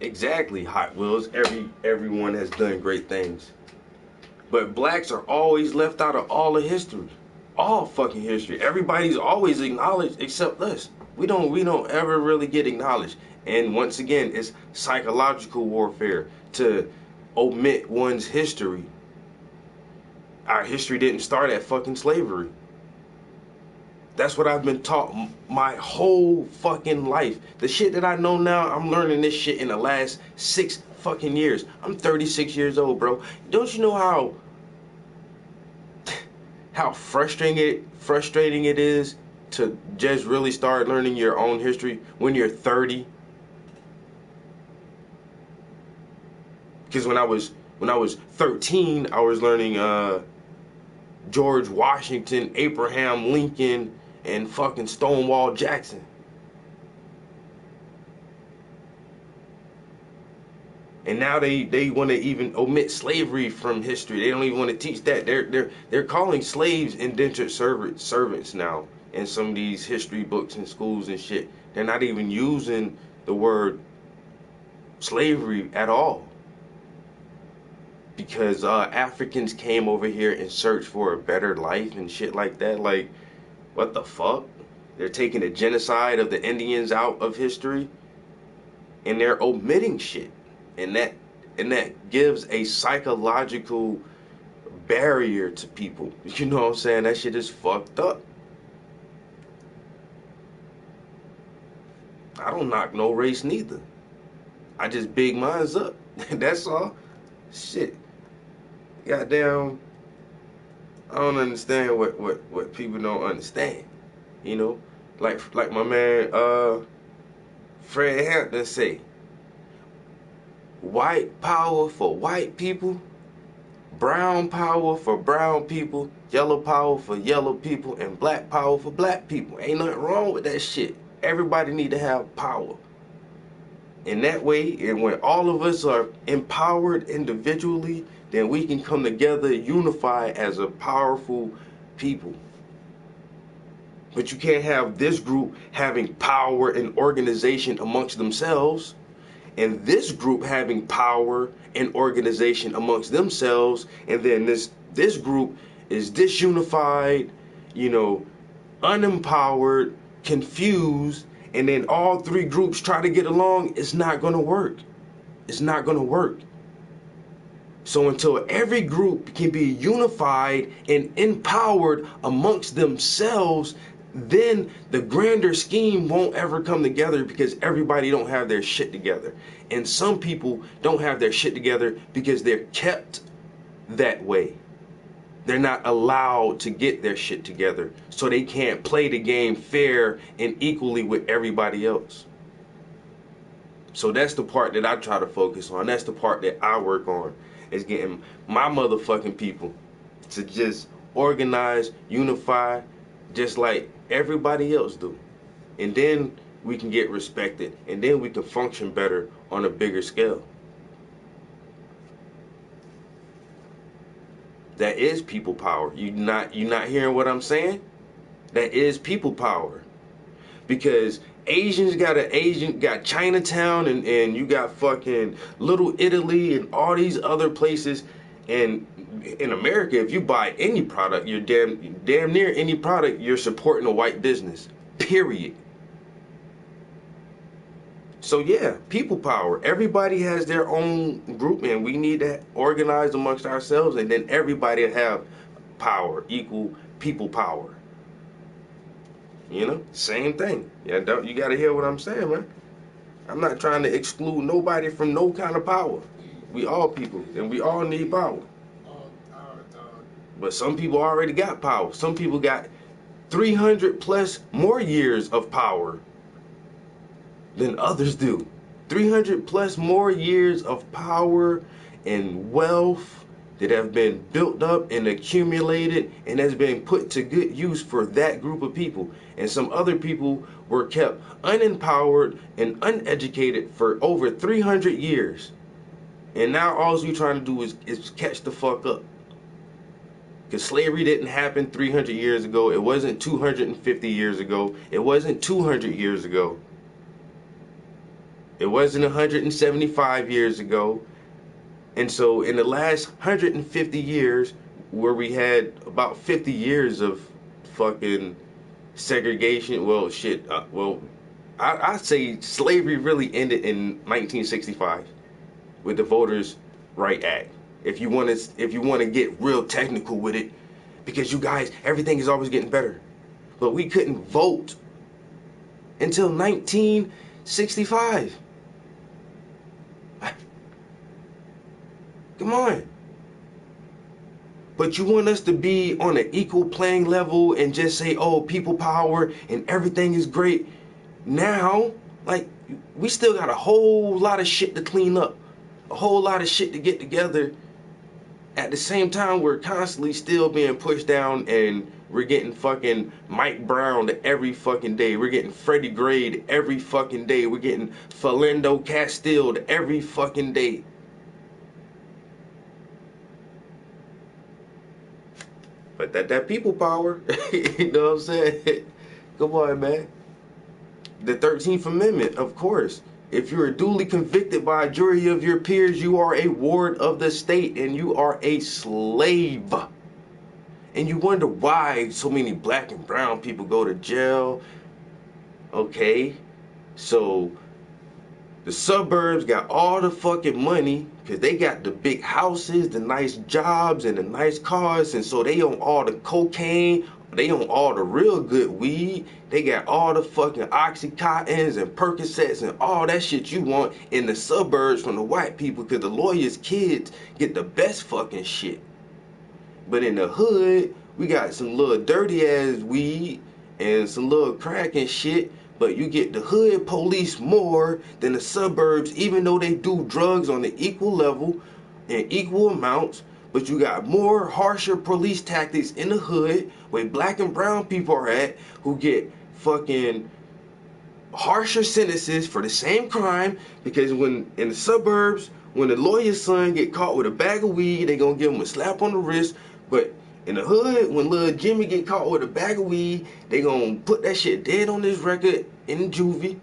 Exactly, Hot Wheels. Everyone has done great things. But blacks are always left out of all of history. All fucking history. Everybody's always acknowledged except us. We don't ever really get acknowledged. And once again, it's psychological warfare to omit one's history. Our history didn't start at fucking slavery. That's what I've been taught my whole fucking life. The shit that I know now, I'm learning this shit in the last 6 fucking years. I'm 36 years old, bro. Don't you know how frustrating it is to just really start learning your own history when you're 30? Because when I was 13, I was learning George Washington, Abraham Lincoln, and fucking Stonewall Jackson. And now they want to even omit slavery from history. They don't even want to teach that. They're calling slaves indentured servants now in some of these history books and schools and shit. They're not even using the word slavery at all. Because Africans came over here and searched for a better life and shit like that. Like, what the fuck? They're taking the genocide of the Indians out of history, and they're omitting shit, and that gives a psychological barrier to people. You know what I'm saying? That shit is fucked up. I don't knock no race neither. I just big mines up. That's all. Shit. Goddamn, I don't understand what people don't understand. You know, like my man Fred Hampton say, white power for white people, brown power for brown people, yellow power for yellow people, and black power for black people. Ain't nothing wrong with that shit. Everybody need to have power. In that way, and when all of us are empowered individually, then we can come together, unify as a powerful people. But you can't have this group having power and organization amongst themselves, and this group having power and organization amongst themselves, and then this group is disunified, you know, unempowered, confused, and then all three groups try to get along. It's not going to work. It's not going to work. So until every group can be unified and empowered amongst themselves, then the grander scheme won't ever come together, because everybody don't have their shit together. And some people don't have their shit together because they're kept that way. They're not allowed to get their shit together, so they can't play the game fair and equally with everybody else. So that's the part that I try to focus on. That's the part that I work on, is getting my motherfucking people to just organize, unify, just like everybody else do. And then we can get respected, and then we can function better on a bigger scale. That is people power. You not hearing what I'm saying? That is people power. Because Asians got Chinatown, and you got fucking Little Italy and all these other places. And in America, if you buy any product, you're damn near any product, you're supporting a white business. Period. So yeah, people power. Everybody has their own group, and we need to organize amongst ourselves, and then everybody have power, equal people power. You know, same thing. Yeah, you gotta hear what I'm saying, man. I'm not trying to exclude nobody from no kind of power. We all people, and we all need power. But some people already got power. Some people got 300 plus more years of power than others do. 300 plus more years of power and wealth that have been built up and accumulated and has been put to good use for that group of people. And some other people were kept unempowered and uneducated for over 300 years. And now all you're trying to do is catch the fuck up. Because slavery didn't happen 300 years ago. It wasn't 250 years ago. It wasn't 200 years ago. It wasn't 175 years ago. And so in the last 150 years, where we had about 50 years of fucking segregation, well, shit, I'd say slavery really ended in 1965 with the Voters' Right Act. If you want to get real technical with it, because you guys, everything is always getting better. But we couldn't vote until 1965. Come on. But you want us to be on an equal playing level and just say, oh, people power and everything is great. Now, like, we still got a whole lot of shit to clean up. A whole lot of shit to get together. At the same time, we're constantly still being pushed down, and we're getting fucking Mike Brown every fucking day. We're getting Freddie Gray every fucking day. We're getting Philando Castile every fucking day. But that people power, you know what I'm saying? Come on, man. The 13th Amendment, of course. If you are duly convicted by a jury of your peers, you are a ward of the state and you are a slave. And you wonder why so many black and brown people go to jail. Okay, so the suburbs got all the fucking money because they got the big houses, the nice jobs, and the nice cars, and so they own all the cocaine, they own all the real good weed, they got all the fucking Oxycontins and Percocets and all that shit you want in the suburbs from the white people, because the lawyers' kids get the best fucking shit. But in the hood, we got some little dirty ass weed and some little crack and shit, but you get the hood police more than the suburbs, even though they do drugs on the equal level and equal amounts. But you got more harsher police tactics in the hood where black and brown people are at, who get fucking harsher sentences for the same crime, because when in the suburbs, when the lawyer's son get caught with a bag of weed, they gonna give him a slap on the wrist. But in the hood, when little Jimmy get caught with a bag of weed, they gonna put that shit dead on his record in juvie.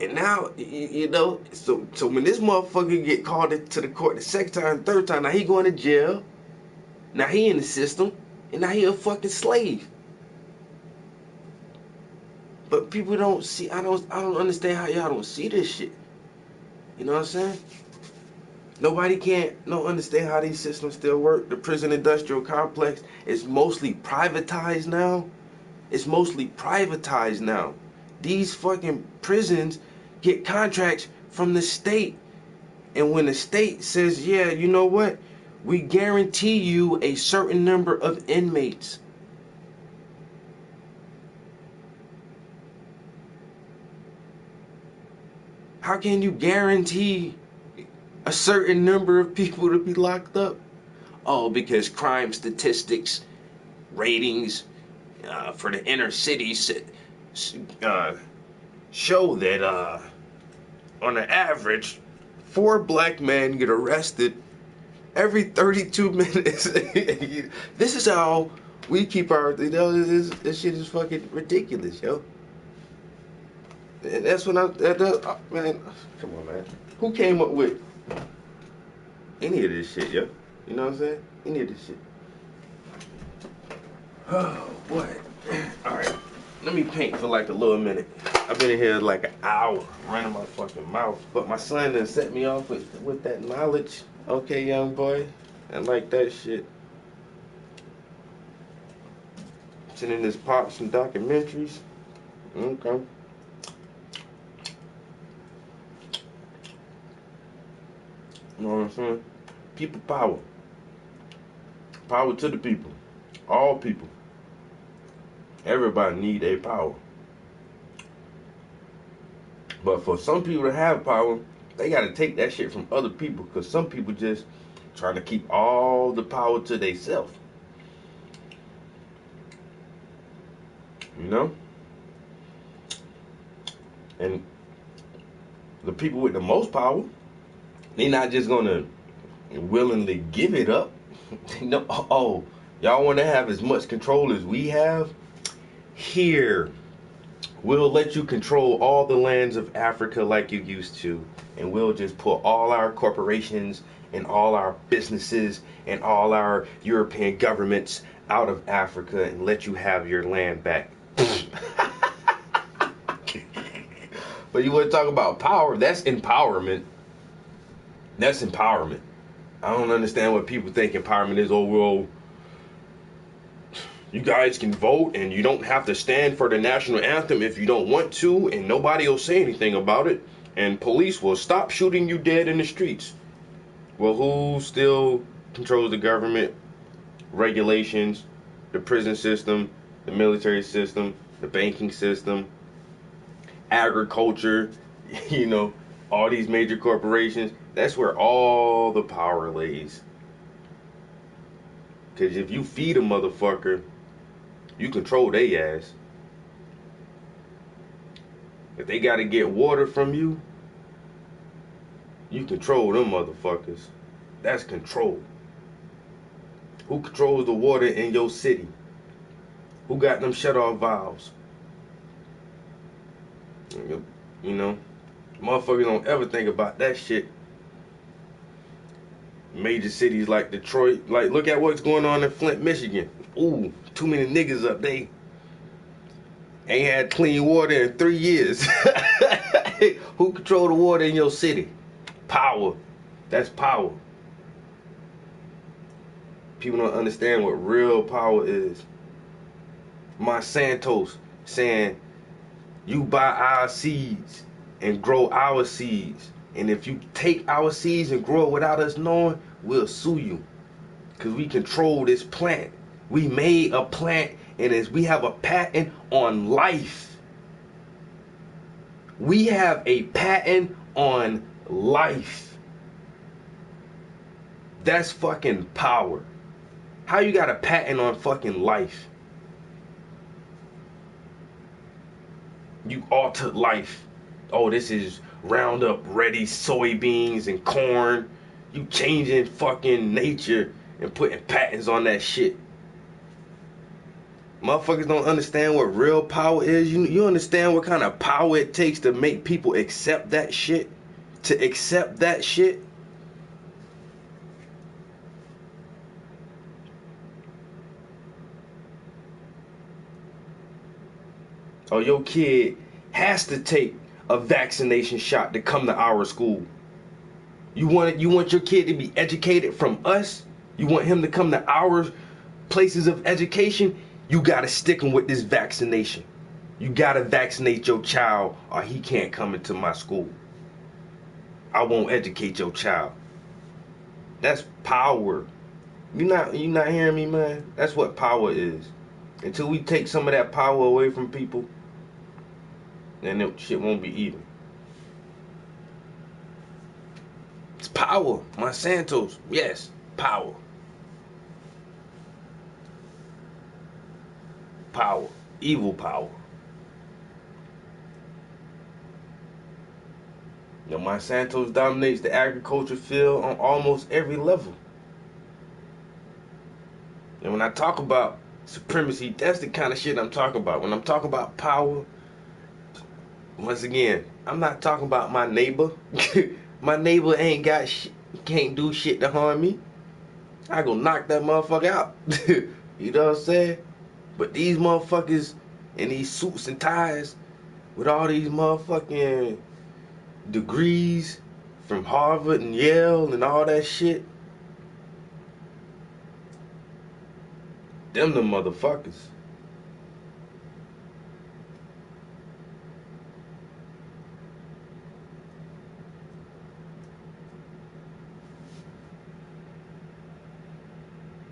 And now, you know, so when this motherfucker get called to the court the second time, third time, now he going to jail. Now he in the system, and now he a fucking slave. But people don't see. I don't understand how y'all don't see this shit. You know what I'm saying? Nobody don't understand how these systems still work. The prison industrial complex is mostly privatized now. It's mostly privatized now. These fucking prisons get contracts from the state. And when the state says, yeah, you know what? We guarantee you a certain number of inmates. How can you guarantee a certain number of people to be locked up? Oh, because crime statistics, ratings for the inner cities show that on an average, 4 black men get arrested every 32 minutes. This is how we keep our, you know, this shit is fucking ridiculous, yo. And that's when man, come on, man. Who came up with any of this shit, yo? You know what I'm saying? Any of this shit. Oh, boy. Alright. Let me paint for like a little minute. I've been in here like an hour running my fucking mouth. But my son done set me off with that knowledge. Okay, young boy. I like that shit. Sending this pop some documentaries. Okay. You know what I'm saying? People power. Power to the people. All people. Everybody need a power. But for some people to have power, they got to take that shit from other people, because some people just trying to keep all the power to themselves. You know? And the people with the most power, they not just gonna willingly give it up. No, oh, y'all want to have as much control as we have? Here, we'll let you control all the lands of Africa like you used to, and we'll just put all our corporations and all our businesses and all our European governments out of Africa and let you have your land back. But you want to talk about power? That's empowerment. That's empowerment. I don't understand what people think empowerment is. Oh, well, you guys can vote and you don't have to stand for the national anthem if you don't want to, and nobody will say anything about it, and police will stop shooting you dead in the streets. Well, who still controls the government, regulations, the prison system, the military system, the banking system, agriculture, you know, all these major corporations? That's where all the power lays. Because if you feed a motherfucker, you control their ass. If they got to get water from you, you control them motherfuckers. That's control. Who controls the water in your city? Who got them shut-off valves? You know, motherfuckers don't ever think about that shit. Major cities like Detroit, like, look at what's going on in Flint, Michigan. Ooh, too many niggas up there. Ain't had clean water in 3 years. Who control the water in your city? Power. That's power. People don't understand what real power is. Monsanto's saying, you buy our seeds and grow our seeds. And if you take our seeds and grow it without us knowing, we'll sue you. Because we control this plant. We made a plant and is we have a patent on life. We have a patent on life. That's fucking power. How you got a patent on fucking life? You altered life. Oh, this is Roundup Ready soybeans and corn. You changing fucking nature and putting patents on that shit. Motherfuckers don't understand what real power is. You understand what kind of power it takes to make people accept that shit? To accept that shit? Or your kid has to take a vaccination shot to come to our school. You want your kid to be educated from us? You want him to come to our places of education? You gotta stick him with this vaccination. You gotta vaccinate your child or he can't come into my school. I won't educate your child. That's power. You not hearing me, man? That's what power is. Until we take some of that power away from people, then that shit won't be even. It's power. Monsanto's. Yes, power. Power. Evil power. You know, Monsanto's dominates the agriculture field on almost every level. And when I talk about supremacy, that's the kind of shit I'm talking about. When I'm talking about power, once again, I'm not talking about my neighbor. My neighbor ain't got shit, can't do shit to harm me. I go knock that motherfucker out. You know what I'm saying? But these motherfuckers in these suits and ties with all these motherfucking degrees from Harvard and Yale and all that shit, them the motherfuckers.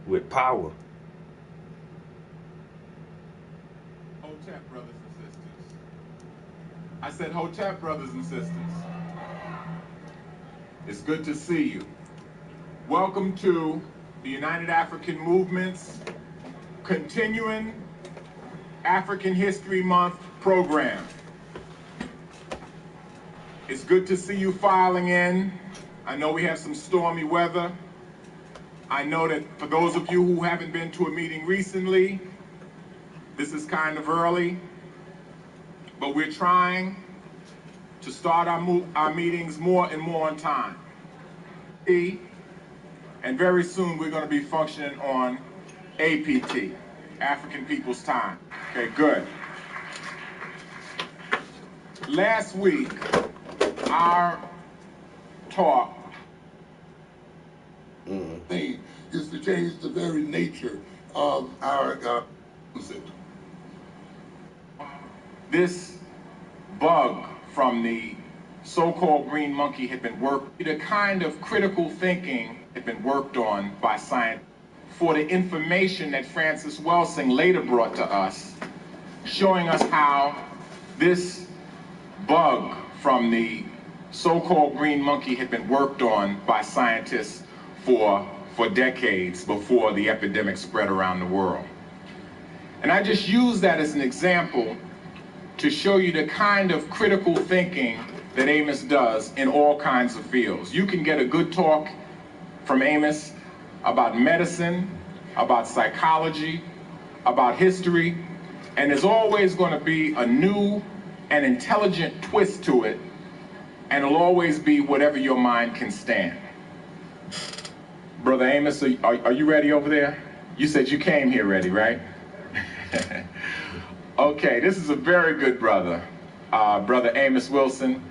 With power. Hotep, brothers and sisters. I said Hotep, brothers and sisters. It's good to see you. Welcome to the United African Movement's continuing African History Month program. It's good to see you filing in. I know we have some stormy weather. I know that for those of you who haven't been to a meeting recently, this is kind of early, but we're trying to start our meetings more and more on time. And very soon we're going to be functioning on APT, African People's Time. Okay, good. Last week, our talk thing is to change the very nature of our this bug from the so-called green monkey had been worked. The kind of critical thinking had been worked on by science for the information that Francis Welsing later brought to us, showing us how this bug from the so-called green monkey had been worked on by scientists for decades before the epidemic spread around the world. And I just use that as an example to show you the kind of critical thinking that Amos does in all kinds of fields. You can get a good talk from Amos about medicine, about psychology, about history, and there's always going to be a new and intelligent twist to it, and it'll always be whatever your mind can stand. Brother Amos, are you ready over there? You said you came here ready, right? Okay, this is a very good brother, Brother Amos Wilson.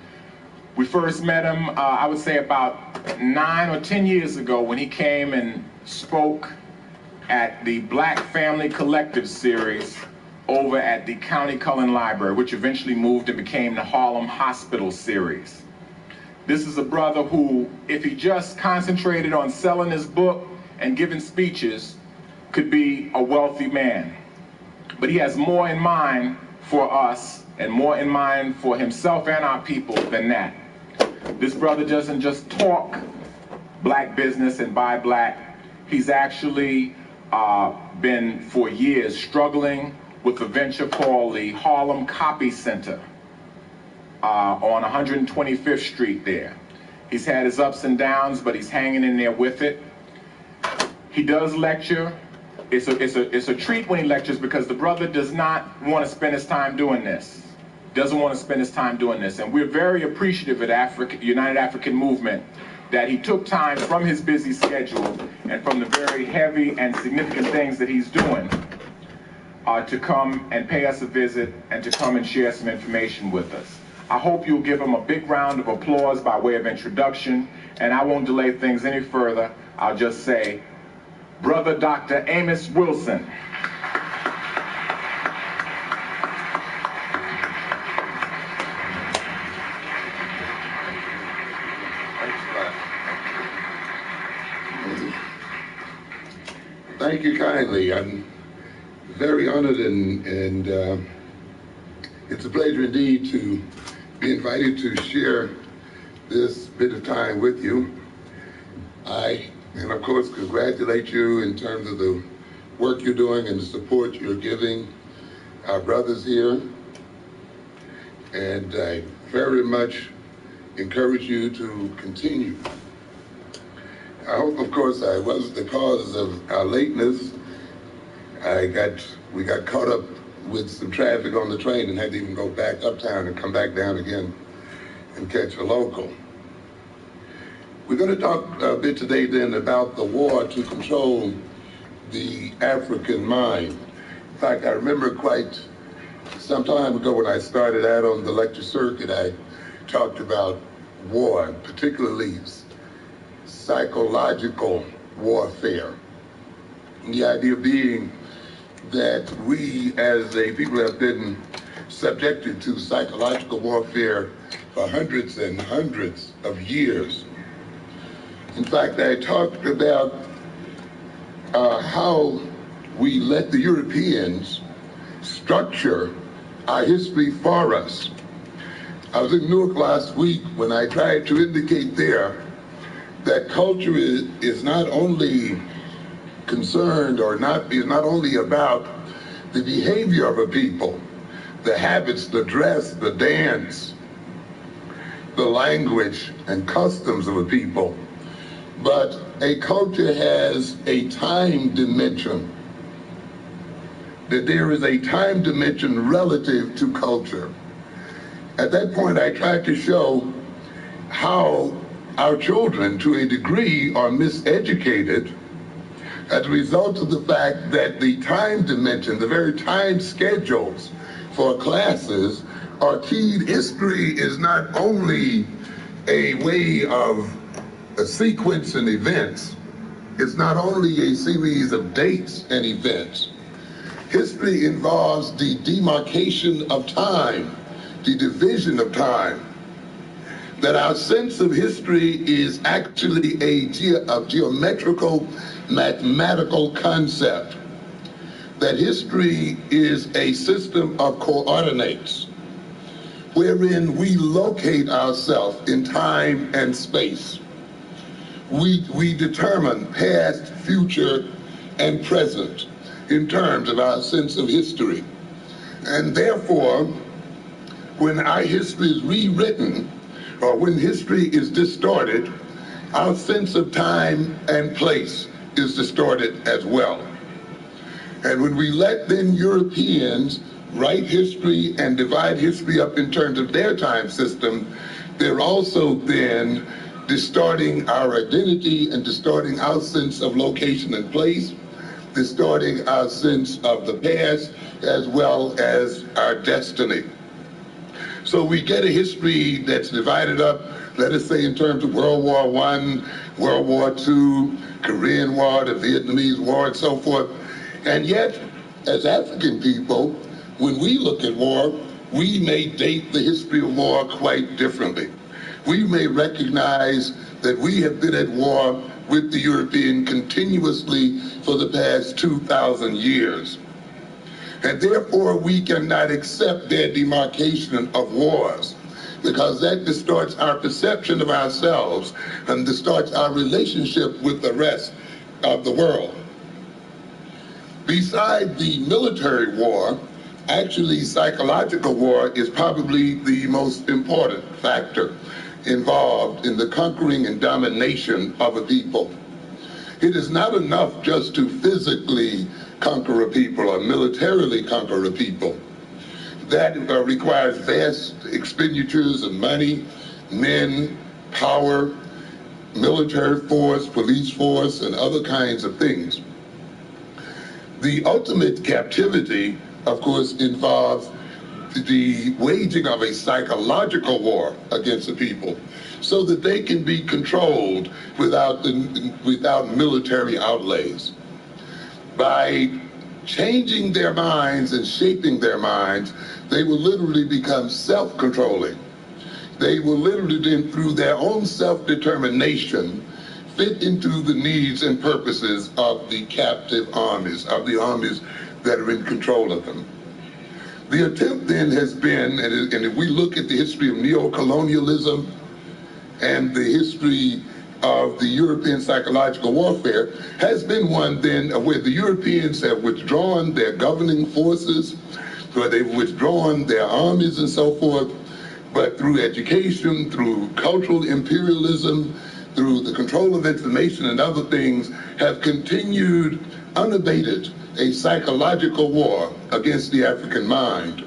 We first met him, I would say about 9 or 10 years ago when he came and spoke at the Black Family Collective series over at the County Cullen Library, which eventually moved and became the Harlem Hospital series. This is a brother who, if he just concentrated on selling his book and giving speeches, could be a wealthy man. but he has more in mind for us and more in mind for himself and our people than that. This brother doesn't just talk black business and buy black. He's actually been for years struggling with a venture called the Harlem Copy Center on 125th Street there. He's had his ups and downs, but he's hanging in there with it. He does lecture. It's a treat when he lectures because the brother does not want to spend his time doing this. Doesn't want to spend his time doing this. And we're very appreciative at United African Movement that he took time from his busy schedule and from the very heavy and significant things that he's doing to come and pay us a visit and to come and share some information with us. I hope you'll give him a big round of applause by way of introduction, and I won't delay things any further. I'll just say, Brother Dr. Amos Wilson. Thank you kindly. I'm very honored and it's a pleasure indeed to be invited to share this bit of time with you. And of course, congratulate you in terms of the work you're doing and the support you're giving our brothers here. And I very much encourage you to continue. I hope, of course, I wasn't the cause of our lateness. We got caught up with some traffic on the train and had to even go back uptown and come back down again and catch a local. We're going to talk a bit today then about the war to control the African mind. In fact, I remember quite some time ago when I started out on the lecture circuit, I talked about war, particularly psychological warfare. And the idea being that we as a people have been subjected to psychological warfare for hundreds and hundreds of years. In fact, I talked about how we let the Europeans structure our history for us. I was in Newark last week when I tried to indicate there that culture is not only concerned or is not only about the behavior of a people, the habits, the dress, the dance, the language and customs of a people, but a culture has a time dimension. That there is a time dimension relative to culture. At that point, I tried to show how our children, to a degree, are miseducated as a result of the fact that the time dimension, the very time schedules for classes are keyed. History is not only a way of a sequence and events. It's not only a series of dates and events. History involves the demarcation of time, the division of time. That our sense of history is actually a geometrical, mathematical concept. That history is a system of coordinates wherein we locate ourselves in time and space. We determine past, future, and present in terms of our sense of history. And therefore, when our history is rewritten, or when history is distorted, our sense of time and place is distorted as well. And when we let then Europeans write history and divide history up in terms of their time system, they're also then distorting our identity and distorting our sense of location and place, distorting our sense of the past as well as our destiny. So we get a history that's divided up, let us say in terms of World War I, World War II, Korean War, the Vietnamese War, and so forth. And yet, as African people, when we look at war, we may date the history of war quite differently. We may recognize that we have been at war with the European continuously for the past 2,000 years. And therefore, we cannot accept their demarcation of wars, because that distorts our perception of ourselves and distorts our relationship with the rest of the world. Beside the military war, actually psychological war is probably the most important factor involved in the conquering and domination of a people. It is not enough just to physically conquer a people or militarily conquer a people. That requires vast expenditures of money, men, power, military force, police force, and other kinds of things. The ultimate captivity, of course, involves the waging of a psychological war against the people so that they can be controlled without military outlays. By changing their minds and shaping their minds, they will literally become self-controlling. They will literally then, through their own self-determination, fit into the needs and purposes of the captive armies, of the armies that are in control of them. The attempt then has been, and if we look at the history of neo-colonialism and the history of the European psychological warfare, has been one then where the Europeans have withdrawn their governing forces, where they've withdrawn their armies and so forth, but through education, through cultural imperialism, through the control of information and other things, have continued unabated a psychological war against the African mind.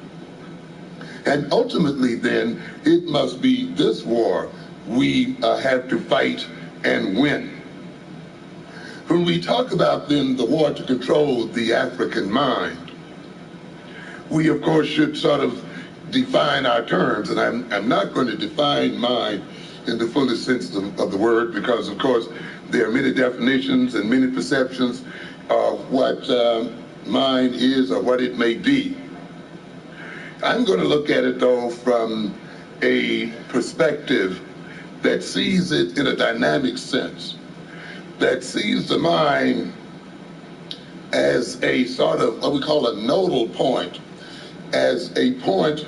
And ultimately then, it must be this war we have to fight and win. When we talk about then the war to control the African mind, we of course should sort of define our terms, and I'm not going to define mind in the fullest sense of the word, because of course there are many definitions and many perceptions of what mind is or what it may be. I'm going to look at it though from a perspective that sees it in a dynamic sense, that sees the mind as a sort of what we call a nodal point, as a point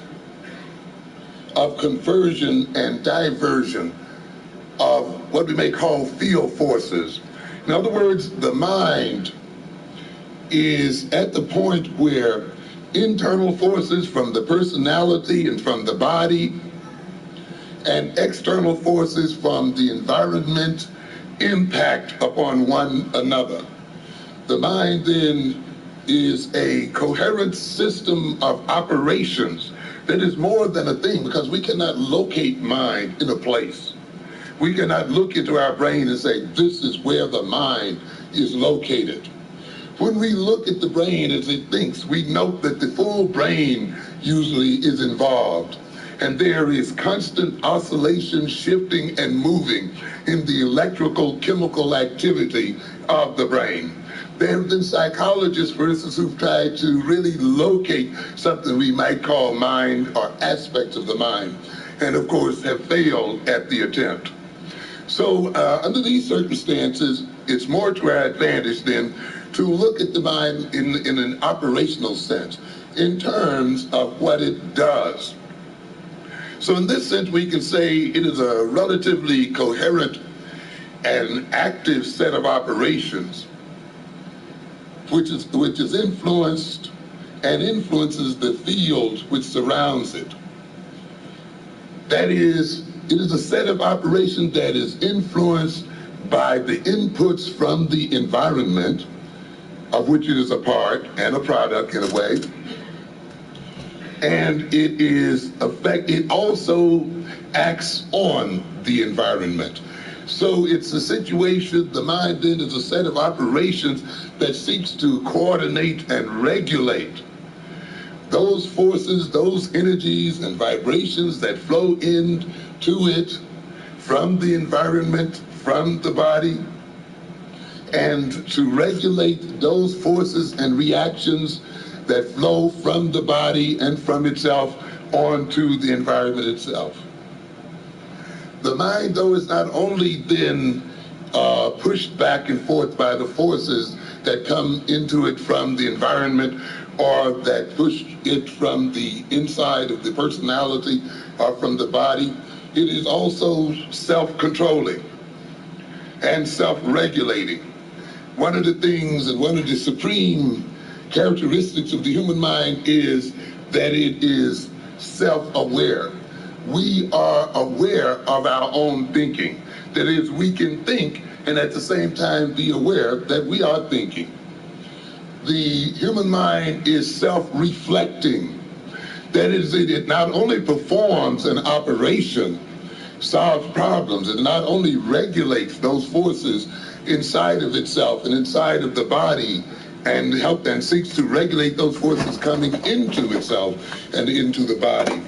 of conversion and diversion of what we may call field forces. In other words, the mind is at the point where internal forces from the personality and from the body and external forces from the environment impact upon one another. The mind then is a coherent system of operations that is more than a thing, because we cannot locate mind in a place. We cannot look into our brain and say, this is where the mind is located. When we look at the brain as it thinks, we note that the full brain usually is involved. And there is constant oscillation, shifting, and moving in the electrical chemical activity of the brain. There have been psychologists, for instance, who've tried to really locate something we might call mind or aspects of the mind, and of course have failed at the attempt. So under these circumstances, it's more to our advantage then to look at the mind in an operational sense, in terms of what it does. So in this sense, we can say it is a relatively coherent and active set of operations which is influenced and influences the field which surrounds it. That is, it is a set of operations that is influenced by the inputs from the environment, of which it is a part and a product in a way. And it also acts on the environment. So it's a situation, the mind then is a set of operations that seeks to coordinate and regulate those forces, those energies and vibrations that flow into it from the environment, from the body, and to regulate those forces and reactions that flow from the body and from itself onto the environment itself. The mind, though, is not only then pushed back and forth by the forces that come into it from the environment or that push it from the inside of the personality or from the body. It is also self-controlling and self-regulating. One of the things and one of the supreme characteristics of the human mind is that it is self-aware. We are aware of our own thinking. That is, we can think and at the same time be aware that we are thinking. The human mind is self-reflecting. That is, it not only performs an operation, solves problems, it not only regulates those forces inside of itself and inside of the body and seeks to regulate those forces coming into itself and into the body.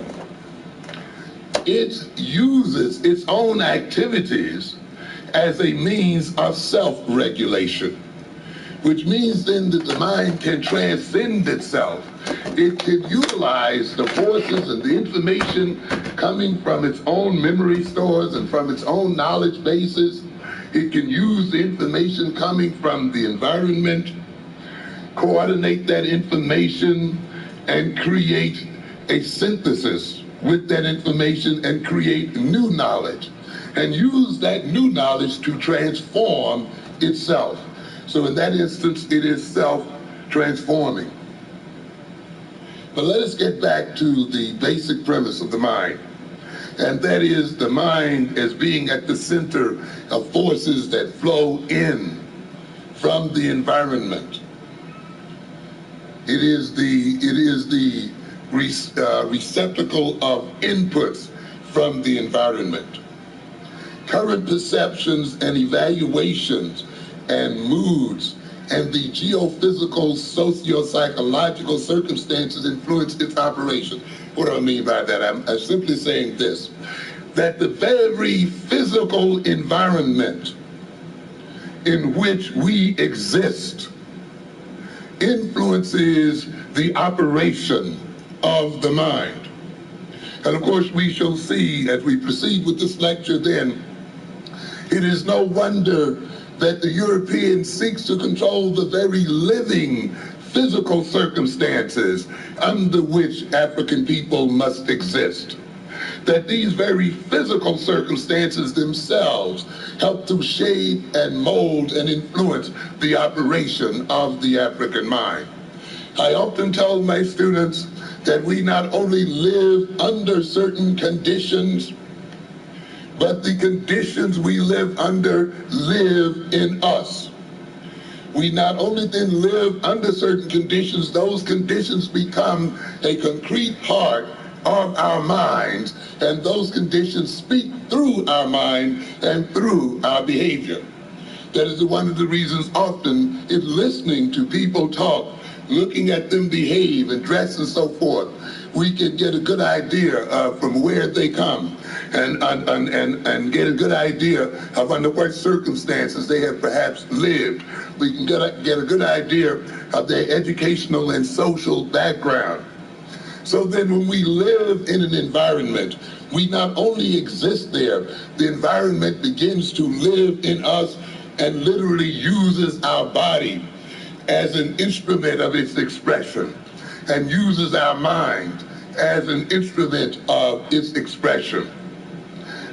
It uses its own activities as a means of self-regulation, which means then that the mind can transcend itself. It can utilize the forces and the information coming from its own memory stores and from its own knowledge bases. It can use the information coming from the environment, coordinate that information, and create a synthesis with that information and create new knowledge, and use that new knowledge to transform itself. So in that instance, it is self-transforming. But let us get back to the basic premise of the mind, and that is the mind as being at the center of forces that flow in from the environment. It is the receptacle of inputs from the environment. Current perceptions and evaluations and moods and the geophysical, socio-psychological circumstances influence its operation. What do I mean by that? I'm simply saying this, that the very physical environment in which we exist influences the operation of the mind. And of course, we shall see as we proceed with this lecture then, it is no wonder that the European seeks to control the very living physical circumstances under which African people must exist. That these very physical circumstances themselves help to shape and mold and influence the operation of the African mind. I often tell my students that we not only live under certain conditions, but the conditions we live under live in us. We not only then live under certain conditions, those conditions become a concrete part of our minds, and those conditions speak through our mind and through our behavior. That is one of the reasons often in listening to people talk, looking at them behave and dress and so forth, we can get a good idea from where they come and get a good idea of under what circumstances they have perhaps lived. We can get a good idea of their educational and social background. So then when we live in an environment, we not only exist there, the environment begins to live in us and literally uses our body as an instrument of its expression, and uses our mind as an instrument of its expression.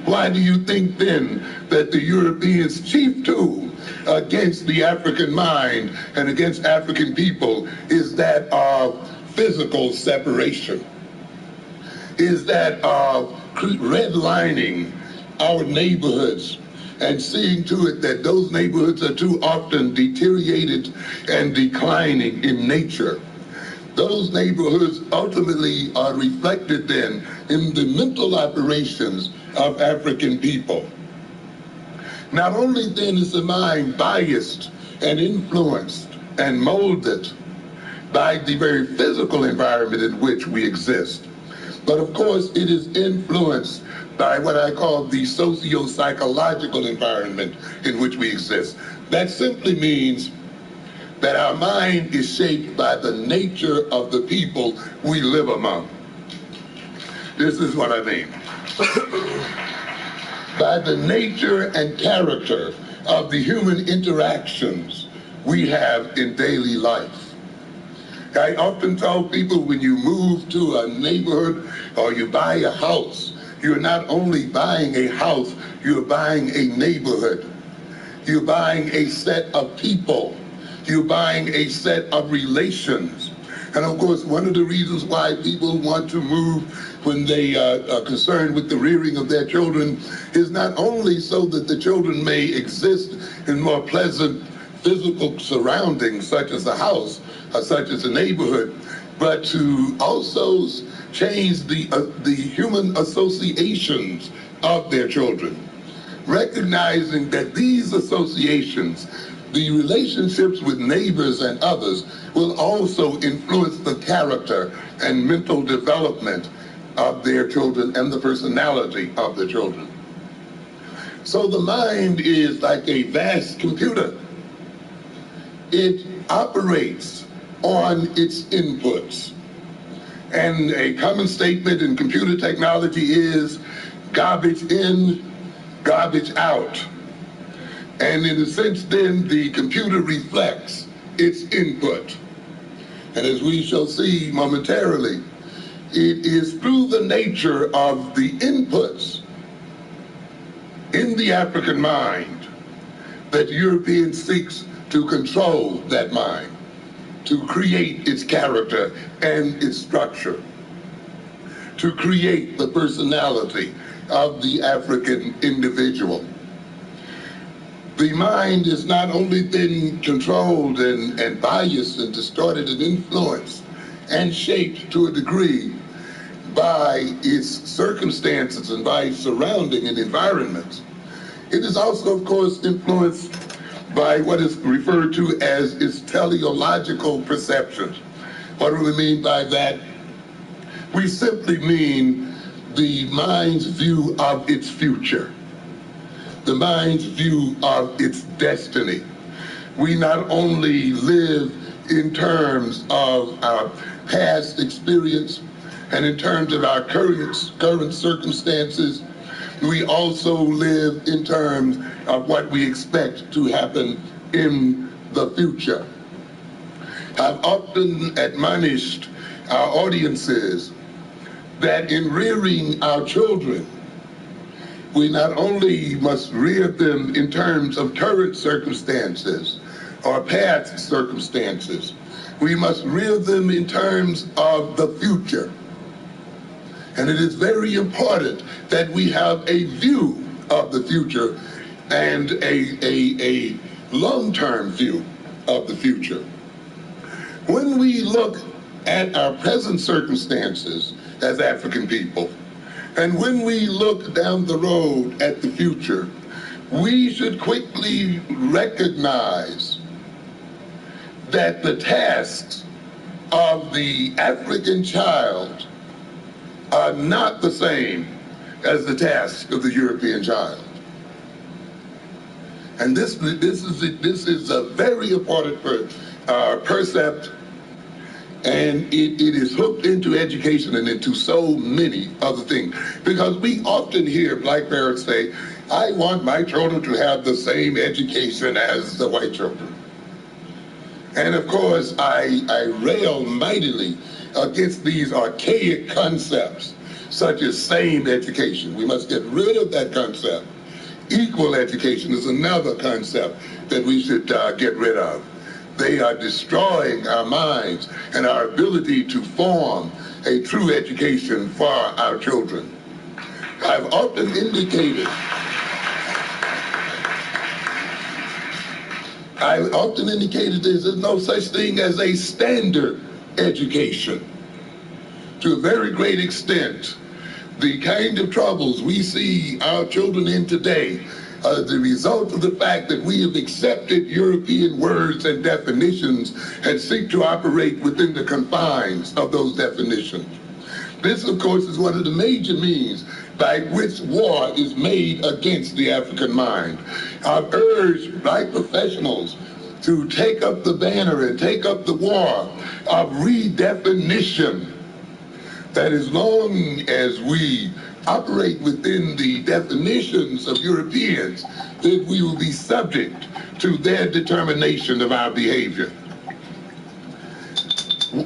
Why do you think then that the Europeans' chief tool against the African mind and against African people is that of physical separation? Is that of redlining our neighborhoods and seeing to it that those neighborhoods are too often deteriorated and declining in nature. Those neighborhoods ultimately are reflected then in the mental operations of African people. Not only then is the mind biased and influenced and molded by the very physical environment in which we exist, but of course it is influenced by what I call the socio-psychological environment in which we exist. That simply means that our mind is shaped by the nature of the people we live among. This is what I mean. By the nature and character of the human interactions we have in daily life. I often tell people when you move to a neighborhood or you buy a house, you're not only buying a house, you're buying a neighborhood. You're buying a set of people. You're buying a set of relations. And of course, one of the reasons why people want to move when they are concerned with the rearing of their children is not only so that the children may exist in more pleasant physical surroundings, such as a house, or such as a neighborhood, but to also change the human associations of their children, recognizing that these associations, the relationships with neighbors and others, will also influence the character and mental development of their children and the personality of the children. So the mind is like a vast computer. It operates on its inputs. And a common statement in computer technology is garbage in, garbage out. And in a sense, then, the computer reflects its input. And as we shall see momentarily, it is through the nature of the inputs in the African mind that European seeks to control that mind, to create its character and its structure, to create the personality of the African individual. The mind is not only then controlled and biased and distorted and influenced and shaped to a degree by its circumstances and by its surrounding and environments, it is also, of course, influenced by what is referred to as its teleological perceptions. What do we mean by that? We simply mean the mind's view of its future, the mind's view of its destiny. We not only live in terms of our past experience and in terms of our current circumstances, we also live in terms of what we expect to happen in the future. I've often admonished our audiences that in rearing our children, we not only must rear them in terms of current circumstances or past circumstances, we must rear them in terms of the future. And it is very important that we have a view of the future and a long-term view of the future. When we look at our present circumstances as African people, and when we look down the road at the future, we should quickly recognize that the tasks of the African child are not the same as the task of the European child. And this is a very important percept, and it is hooked into education and into so many other things. Because we often hear black parents say, I want my children to have the same education as the white children. And of course, I rail mightily against these archaic concepts, such as same education. We must get rid of that concept. Equal education is another concept that we should get rid of. They are destroying our minds and our ability to form a true education for our children. I've often indicated there's no such thing as a standard education. To a very great extent, the kind of troubles we see our children in today are the result of the fact that we have accepted European words and definitions and seek to operate within the confines of those definitions. This, of course, is one of the major means by which war is made against the African mind. I've urged black professionals to take up the banner and take up the war of redefinition. That as long as we operate within the definitions of Europeans, then we will be subject to their determination of our behavior.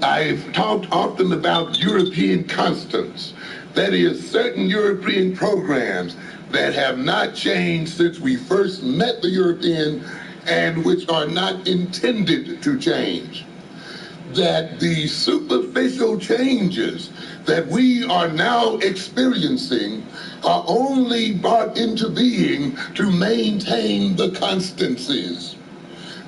I've talked often about European constants. That is, certain European programs that have not changed since we first met the European and which are not intended to change. That the superficial changes that we are now experiencing are only brought into being to maintain the constancies.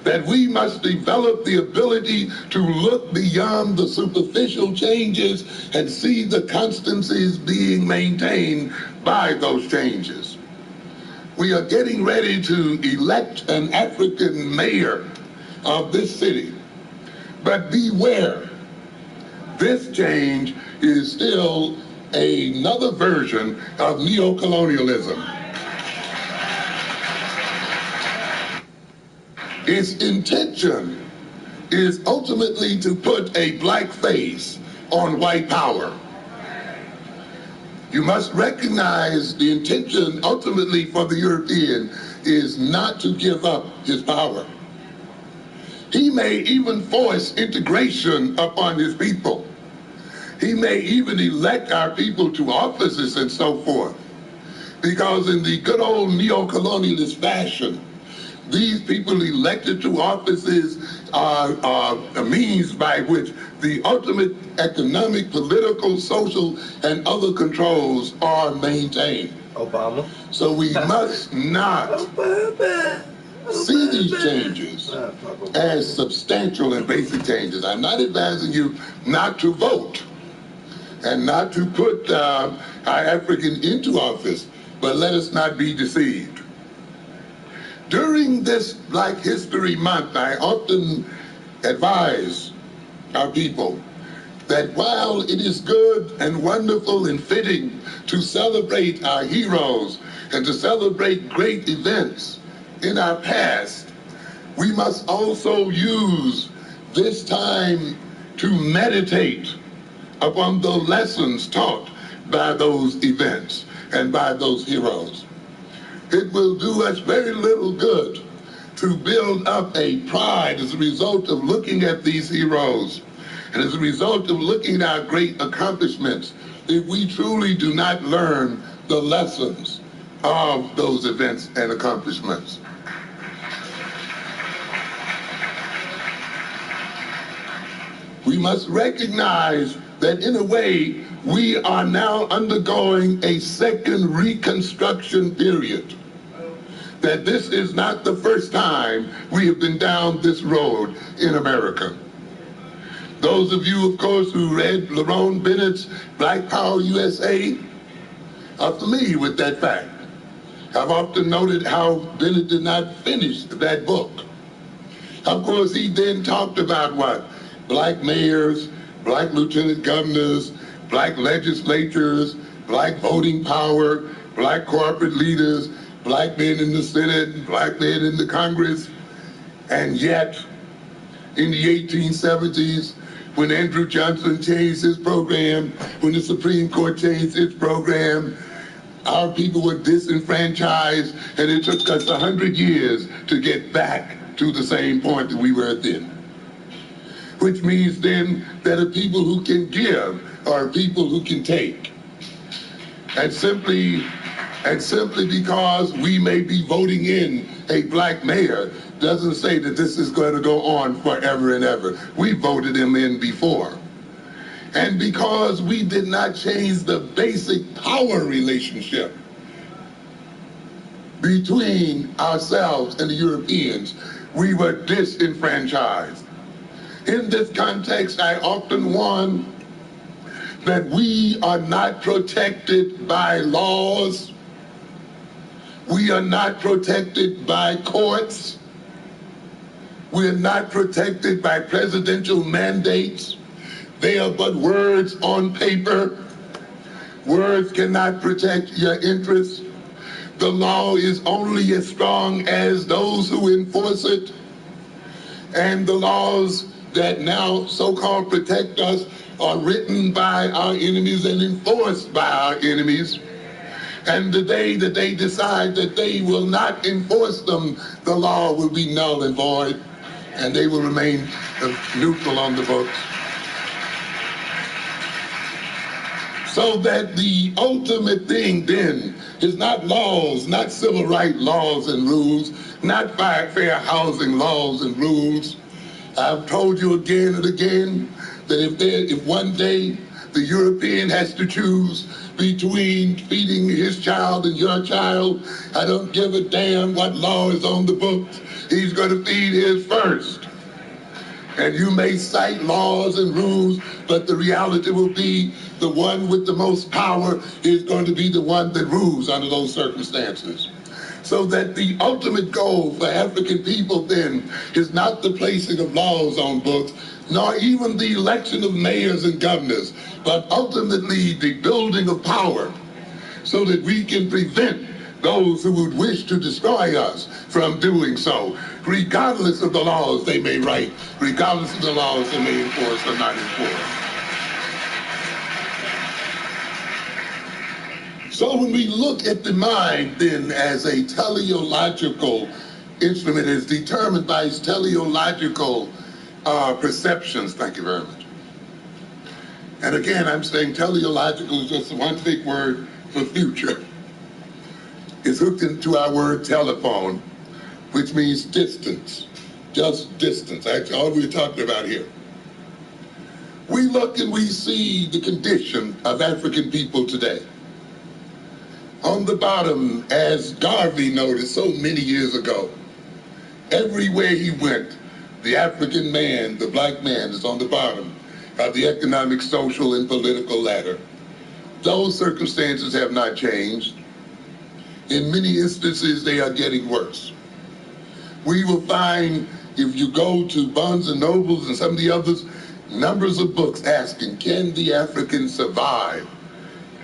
That we must develop the ability to look beyond the superficial changes and see the constancies being maintained by those changes. We are getting ready to elect an African mayor of this city. But beware, this change is still another version of neocolonialism. Its intention is ultimately to put a black face on white power. You must recognize the intention ultimately for the European is not to give up his power. He may even force integration upon his people. He may even elect our people to offices and so forth. Because in the good old neo-colonialist fashion, these people elected to offices are a means by which the ultimate economic, political, social, and other controls are maintained. Obama. So we must not see these changes as substantial and basic changes. I'm not advising you not to vote and not to put our African into office, but let us not be deceived. During this Black History Month, I often advise our people that while it is good and wonderful and fitting to celebrate our heroes and to celebrate great events in our past, we must also use this time to meditate upon the lessons taught by those events and by those heroes. It will do us very little good to build up a pride as a result of looking at these heroes and as a result of looking at our great accomplishments if we truly do not learn the lessons of those events and accomplishments. We must recognize that in a way, we are now undergoing a second Reconstruction period. That this is not the first time we have been down this road in America. Those of you, of course, who read Lerone Bennett's Black Power USA are familiar with that fact. I've often noted how Bennett did not finish that book. Of course, he then talked about what? Black mayors, black lieutenant governors, black legislatures, black voting power, black corporate leaders, black men in the Senate, black men in the Congress. And yet, in the 1870s, when Andrew Johnson changed his program, when the Supreme Court changed its program, our people were disenfranchised, and it took us 100 years to get back to the same point that we were then. Which means then that a people who can give are people who can take. And simply because we may be voting in a black mayor doesn't say that this is going to go on forever and ever. We voted him in before. And because we did not change the basic power relationship between ourselves and the Europeans, we were disenfranchised. In this context, I often warn that we are not protected by laws. We are not protected by courts. We are not protected by presidential mandates. They are but words on paper. Words cannot protect your interests. The law is only as strong as those who enforce it. And the laws that now so-called protect us are written by our enemies and enforced by our enemies. And the day that they decide that they will not enforce them, the law will be null and void, and they will remain neutral on the books. So that the ultimate thing then is not laws, not civil rights laws and rules, not fair housing laws and rules. I've told you again and again that if one day the European has to choose between feeding his child and your child, I don't give a damn what law is on the books. He's going to feed his first. And you may cite laws and rules, but the reality will be the one with the most power is going to be the one that rules under those circumstances. So that the ultimate goal for African people then is not the placing of laws on books, nor even the election of mayors and governors, but ultimately the building of power so that we can prevent those who would wish to destroy us from doing so, regardless of the laws they may write, regardless of the laws they may enforce or not enforce. So when we look at the mind then as a teleological instrument, is determined by its teleological perceptions. Thank you very much. And again, I'm saying teleological is just one big word for future. It's hooked into our word telephone, which means distance, just distance. Actually, all we're talking about here. We look and we see the condition of African people today. On the bottom, as Garvey noted so many years ago, everywhere he went, the African man, the black man, is on the bottom of the economic, social, and political ladder. Those circumstances have not changed. In many instances, they are getting worse. We will find, if you go to Barnes and Nobles and some of the others, numbers of books asking, can the African survive?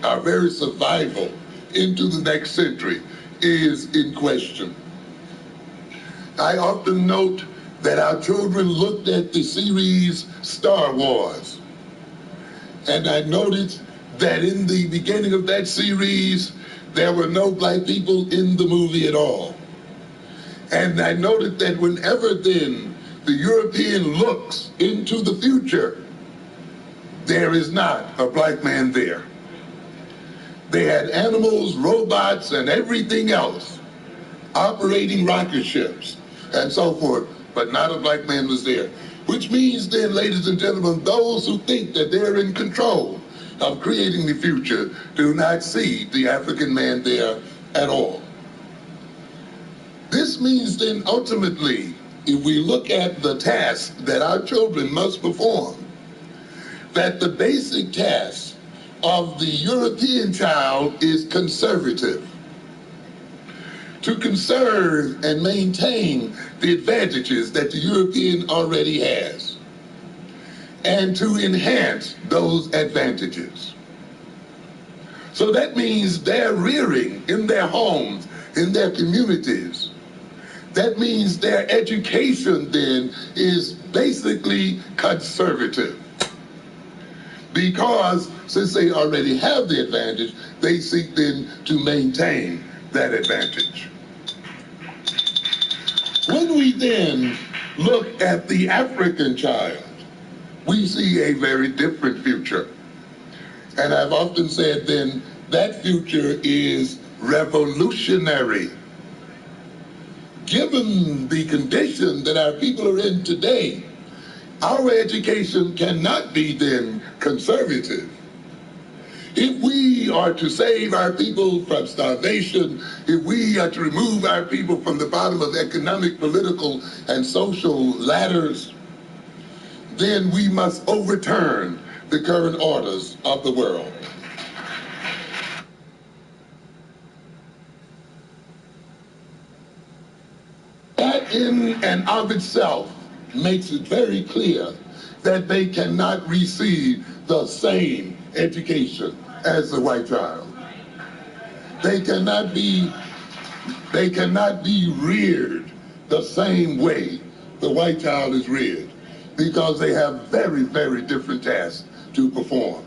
Our very survival into the next century is in question. I often note that our children looked at the series Star Wars, and I noticed that in the beginning of that series, there were no black people in the movie at all. And I noted that whenever then the European looks into the future, there is not a black man there. They had animals, robots, and everything else operating rocket ships and so forth, but not a black man was there. Which means then, ladies and gentlemen, those who think that they're in control of creating the future do not see the African man there at all. This means then ultimately, if we look at the task that our children must perform, that the basic task of the European child is conservative. To conserve and maintain the advantages that the European already has, and to enhance those advantages. So that means they're rearing in their homes, in their communities. That means their education then is basically conservative. Because since they already have the advantage, they seek then to maintain that advantage. When we then look at the African child, we see a very different future. And I've often said then that future is revolutionary. Given the condition that our people are in today, our education cannot be then conservative. If we are to save our people from starvation, if we are to remove our people from the bottom of economic, political, and social ladders, then we must overturn the current orders of the world. That in and of itself makes it very clear that they cannot receive the same education as the white child. They cannot be reared the same way the white child is reared, because they have very, very different tasks to perform.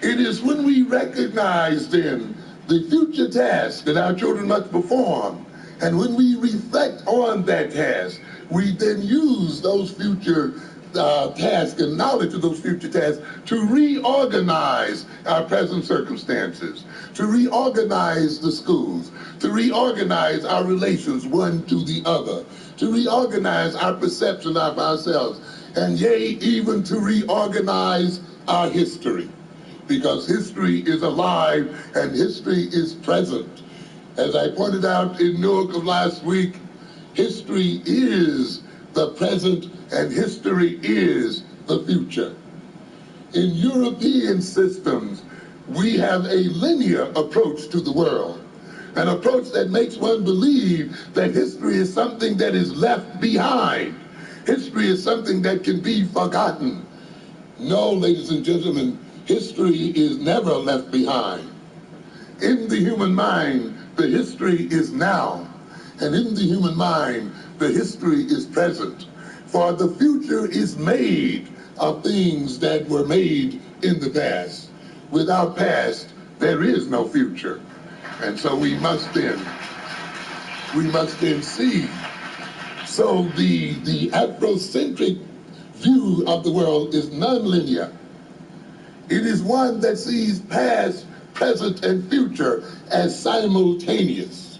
It is when we recognize then the future task that our children must perform. And when we reflect on that task, we then use those future tasks and knowledge of those future tasks to reorganize our present circumstances, to reorganize the schools, to reorganize our relations one to the other, to reorganize our perception of ourselves, and yea, even to reorganize our history. Because history is alive and history is present. As I pointed out in Newark of last week, history is the present and history is the future. In European systems, we have a linear approach to the world, an approach that makes one believe that history is something that is left behind. History is something that can be forgotten. No, ladies and gentlemen, history is never left behind. In the human mind, the history is now. And in the human mind, the history is present. For the future is made of things that were made in the past. Without past, there is no future. And so we must then see. So the Afrocentric view of the world is nonlinear. It is one that sees past, present, and future as simultaneous.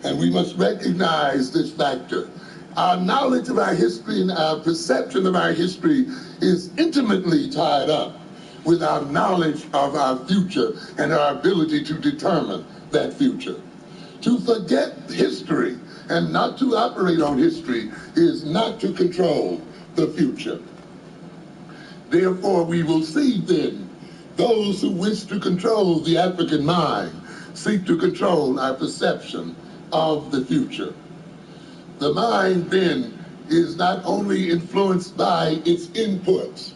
And we must recognize this factor. Our knowledge of our history and our perception of our history is intimately tied up with our knowledge of our future and our ability to determine that future. To forget history and not to operate on history is not to control the future. Therefore, we will see then those who wish to control the African mind seek to control our perception of the future. The mind then is not only influenced by its inputs,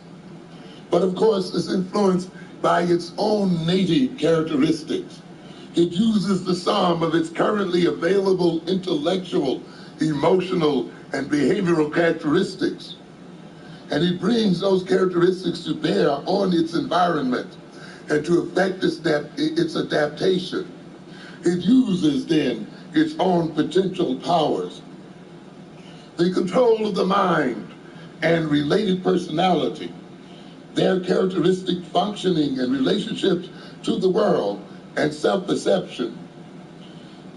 but of course is influenced by its own native characteristics. It uses the sum of its currently available intellectual, emotional, and behavioral characteristics, and it brings those characteristics to bear on its environment and to affect its adaptation. It uses then its own potential powers. The control of the mind and related personality, their characteristic functioning and relationships to the world and self-perception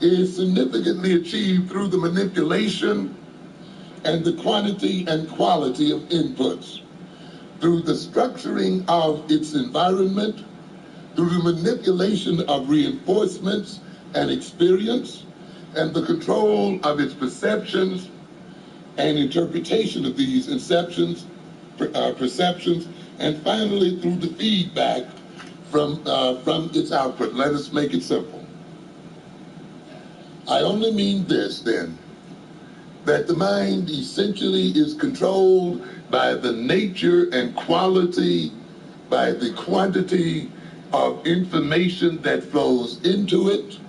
is significantly achieved through the manipulation and the quantity and quality of inputs, through the structuring of its environment, through the manipulation of reinforcements and experience, and the control of its perceptions and interpretation of these perceptions, and finally through the feedback from its output. Let us make it simple. I only mean this then, that the mind essentially is controlled by the nature and quality, by the quantity of information that flows into it.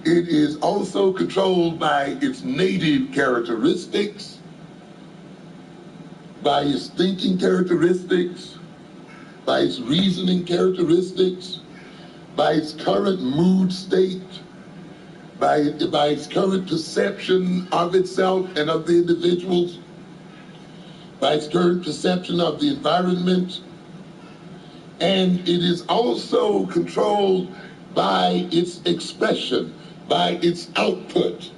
It is also controlled by its native characteristics, by its thinking characteristics, by its reasoning characteristics, by its current mood state, by its current perception of itself and of the individuals, by its current perception of the environment, and it is also controlled by its expression, by its output.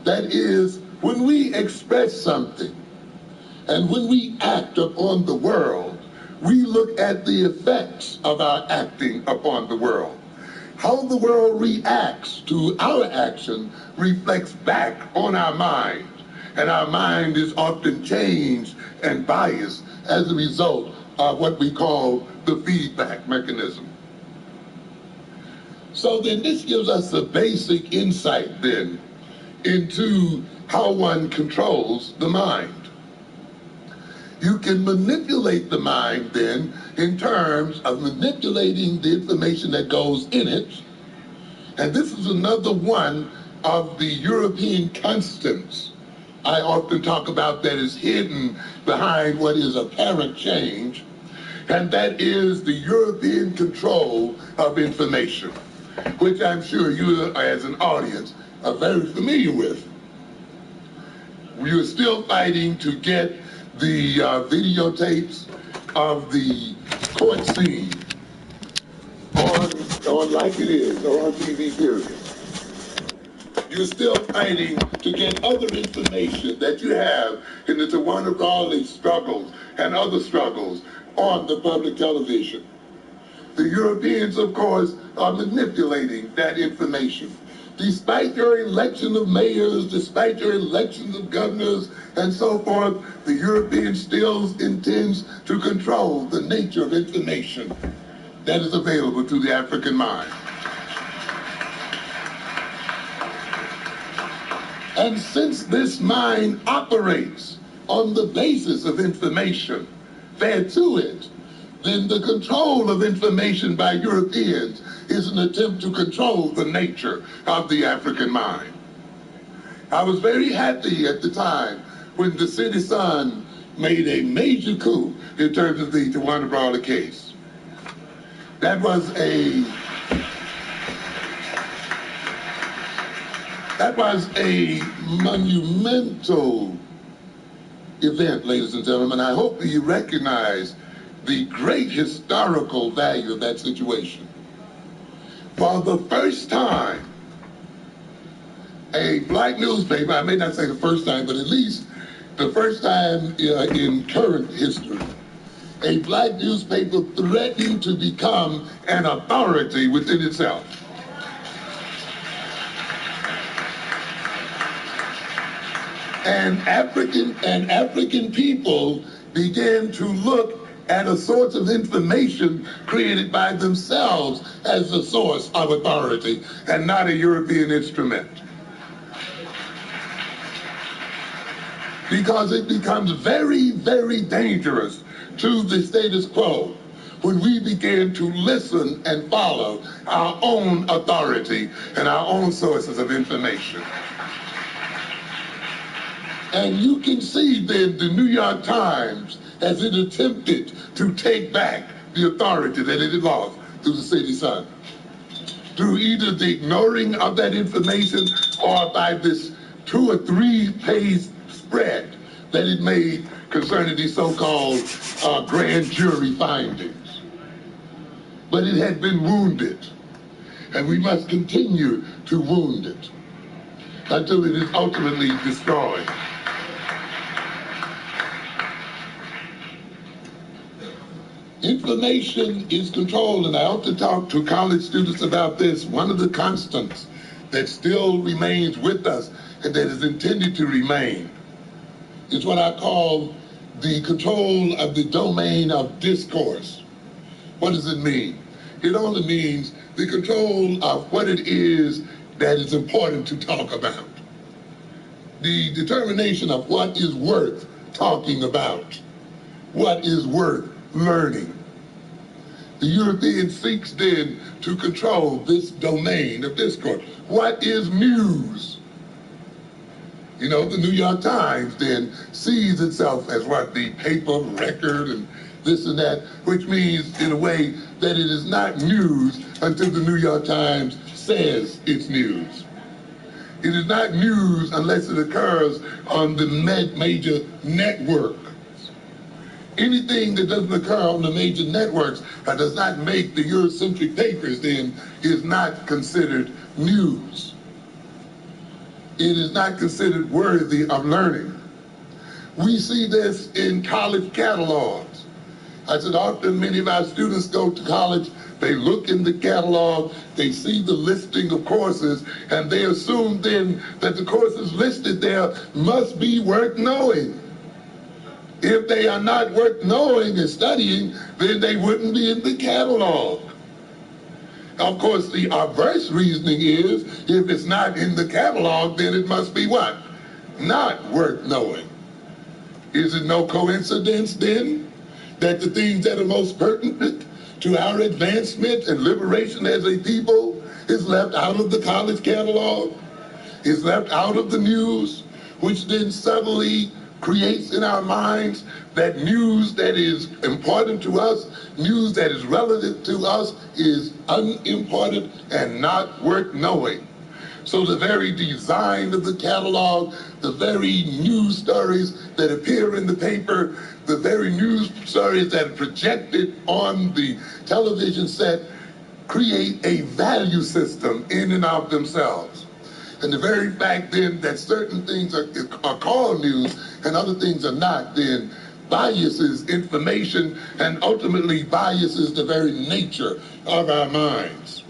That is, when we express something and when we act upon the world, we look at the effects of our acting upon the world. How the world reacts to our action reflects back on our mind, and our mind is often changed and biased as a result of what we call the feedback mechanism. So then this gives us a basic insight then into how one controls the mind. You can manipulate the mind then in terms of manipulating the information that goes in it. And this is another one of the European constants I often talk about that is hidden behind what is apparent change. and that is the European control of information, which I'm sure you as an audience are very familiar with. We are still fighting to get the videotapes of the court scene on like it is, or on TV, period. You're still fighting to get other information that you have in the Tawana Brawley struggles and other struggles on the public television. The Europeans, of course, are manipulating that information. Despite your election of mayors, despite your elections of governors, and so forth, the European still intends to control the nature of information that is available to the African mind. And since this mind operates on the basis of information fed to it, then the control of information by Europeans is an attempt to control the nature of the African mind. I was very happy at the time when the City Sun made a major coup in terms of the Tawana Brawley case. That was a monumental event, ladies and gentlemen. I hope that you recognize the great historical value of that situation. For the first time, a black newspaper, I may not say the first time, but at least the first time in current history, a black newspaper threatening to become an authority within itself. And African people began to look at a source of information created by themselves as the source of authority and not a European instrument. Because it becomes very, very dangerous to the status quo when we begin to listen and follow our own authority and our own sources of information. And you can see then the New York Times as it attempted to take back the authority that it had lost through the City Sun, through either the ignoring of that information or by this 2 or 3 page spread that it made concerning these so-called grand jury findings. But it had been wounded, and we must continue to wound it until it is ultimately destroyed. Information is controlled, and I ought to talk to college students about this. One of the constants that still remains with us and that is intended to remain is what I call the control of the domain of discourse. What does it mean? It only means the control of what it is that is important to talk about. The determination of what is worth talking about, what is worth learning. The European seeks then to control this domain of discourse. What is news? You know, the New York Times then sees itself as what? The paper record and this and that, which means in a way that it is not news until the New York Times says it's news. It is not news unless it occurs on the major network. Anything that doesn't occur on the major networks that does not make the Eurocentric papers then is not considered news. It is not considered worthy of learning. We see this in college catalogs. I said often many of our students go to college, they look in the catalog, they see the listing of courses, and they assume then that the courses listed there must be worth knowing. If they are not worth knowing and studying, then they wouldn't be in the catalog. Of course, the obverse reasoning is, if it's not in the catalog, then it must be what? Not worth knowing. Is it no coincidence then that the things that are most pertinent to our advancement and liberation as a people is left out of the college catalog, is left out of the news, which then suddenly creates in our minds that news that is important to us, news that is relative to us, is unimportant and not worth knowing. So the very design of the catalog, the very news stories that appear in the paper, the very news stories that are projected on the television set create a value system in and of themselves. And the very fact then that certain things are called news and other things are not, then biases information and ultimately biases the very nature of our minds.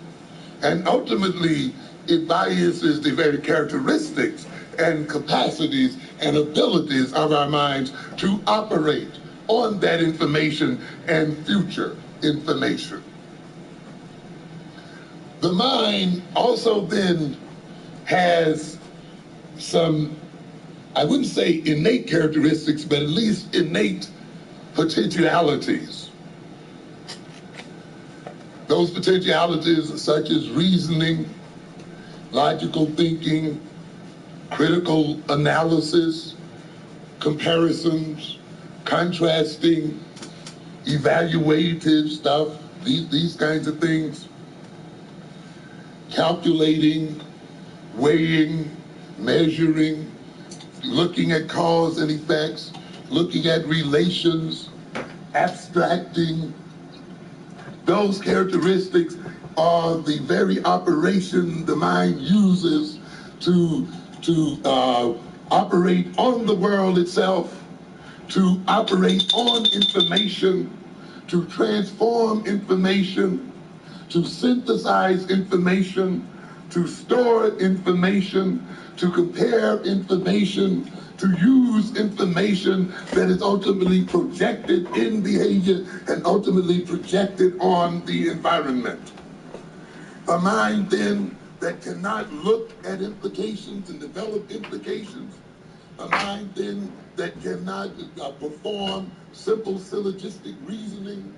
And ultimately, it biases the very characteristics and capacities and abilities of our minds to operate on that information and future information. The mind also then has some, I wouldn't say innate characteristics, but at least innate potentialities. Those potentialities such as reasoning, logical thinking, critical analysis, comparisons, contrasting, evaluative stuff, these kinds of things, calculating, weighing, measuring, looking at cause and effects, looking at relations, abstracting. Those characteristics are the very operation the mind uses to operate on the world itself, to operate on information, to transform information, to synthesize information, to store information, to compare information, to use information that is ultimately projected in behavior and ultimately projected on the environment. A mind then that cannot look at implications and develop implications, a mind then that cannot perform simple syllogistic reasoning,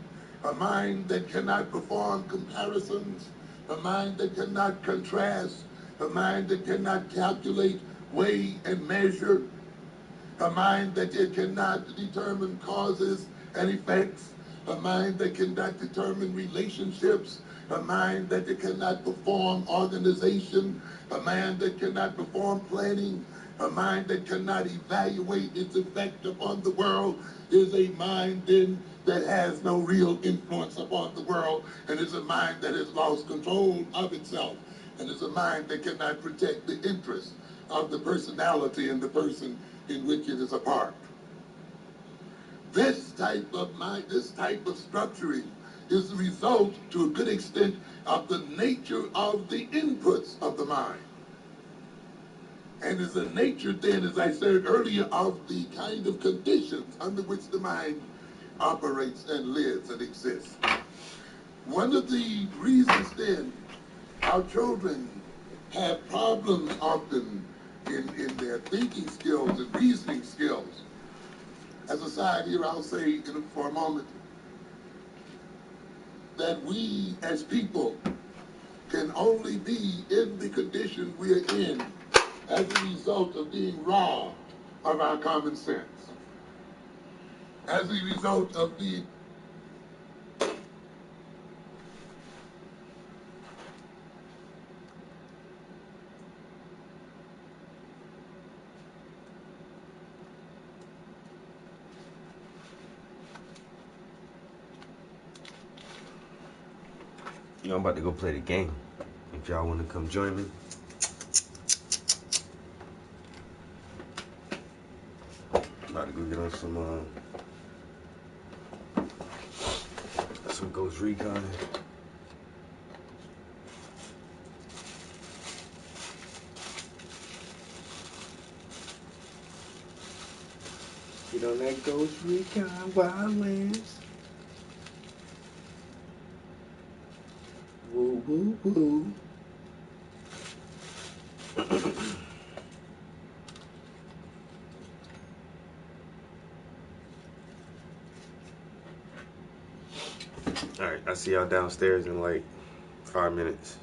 a mind that cannot perform comparisons, a mind that cannot contrast, a mind that cannot calculate, weigh, and measure, a mind that cannot determine causes and effects, a mind that cannot determine relationships, a mind that cannot perform organization, a mind that cannot perform planning, a mind that cannot evaluate its effect upon the world is a mind then that has no real influence upon the world, and is a mind that has lost control of itself, and is a mind that cannot protect the interests of the personality and the person in which it is a part. This type of mind, this type of structuring is the result, to a good extent, of the nature of the inputs of the mind. And is the nature then, as I said earlier, of the kind of conditions under which the mind operates and lives and exists. One of the reasons then our children have problems often in their thinking skills and reasoning skills. As a side here, I'll say for a moment that we as people can only be in the condition we are in as a result of being robbed of our common sense, as a result of being I'm about to go play the game. If y'all want to come join me. About to go get on some Ghost Recon. Get on that Ghost Recon Wildlands. Woo, woo, woo. All right, I'll see y'all downstairs in like 5 minutes.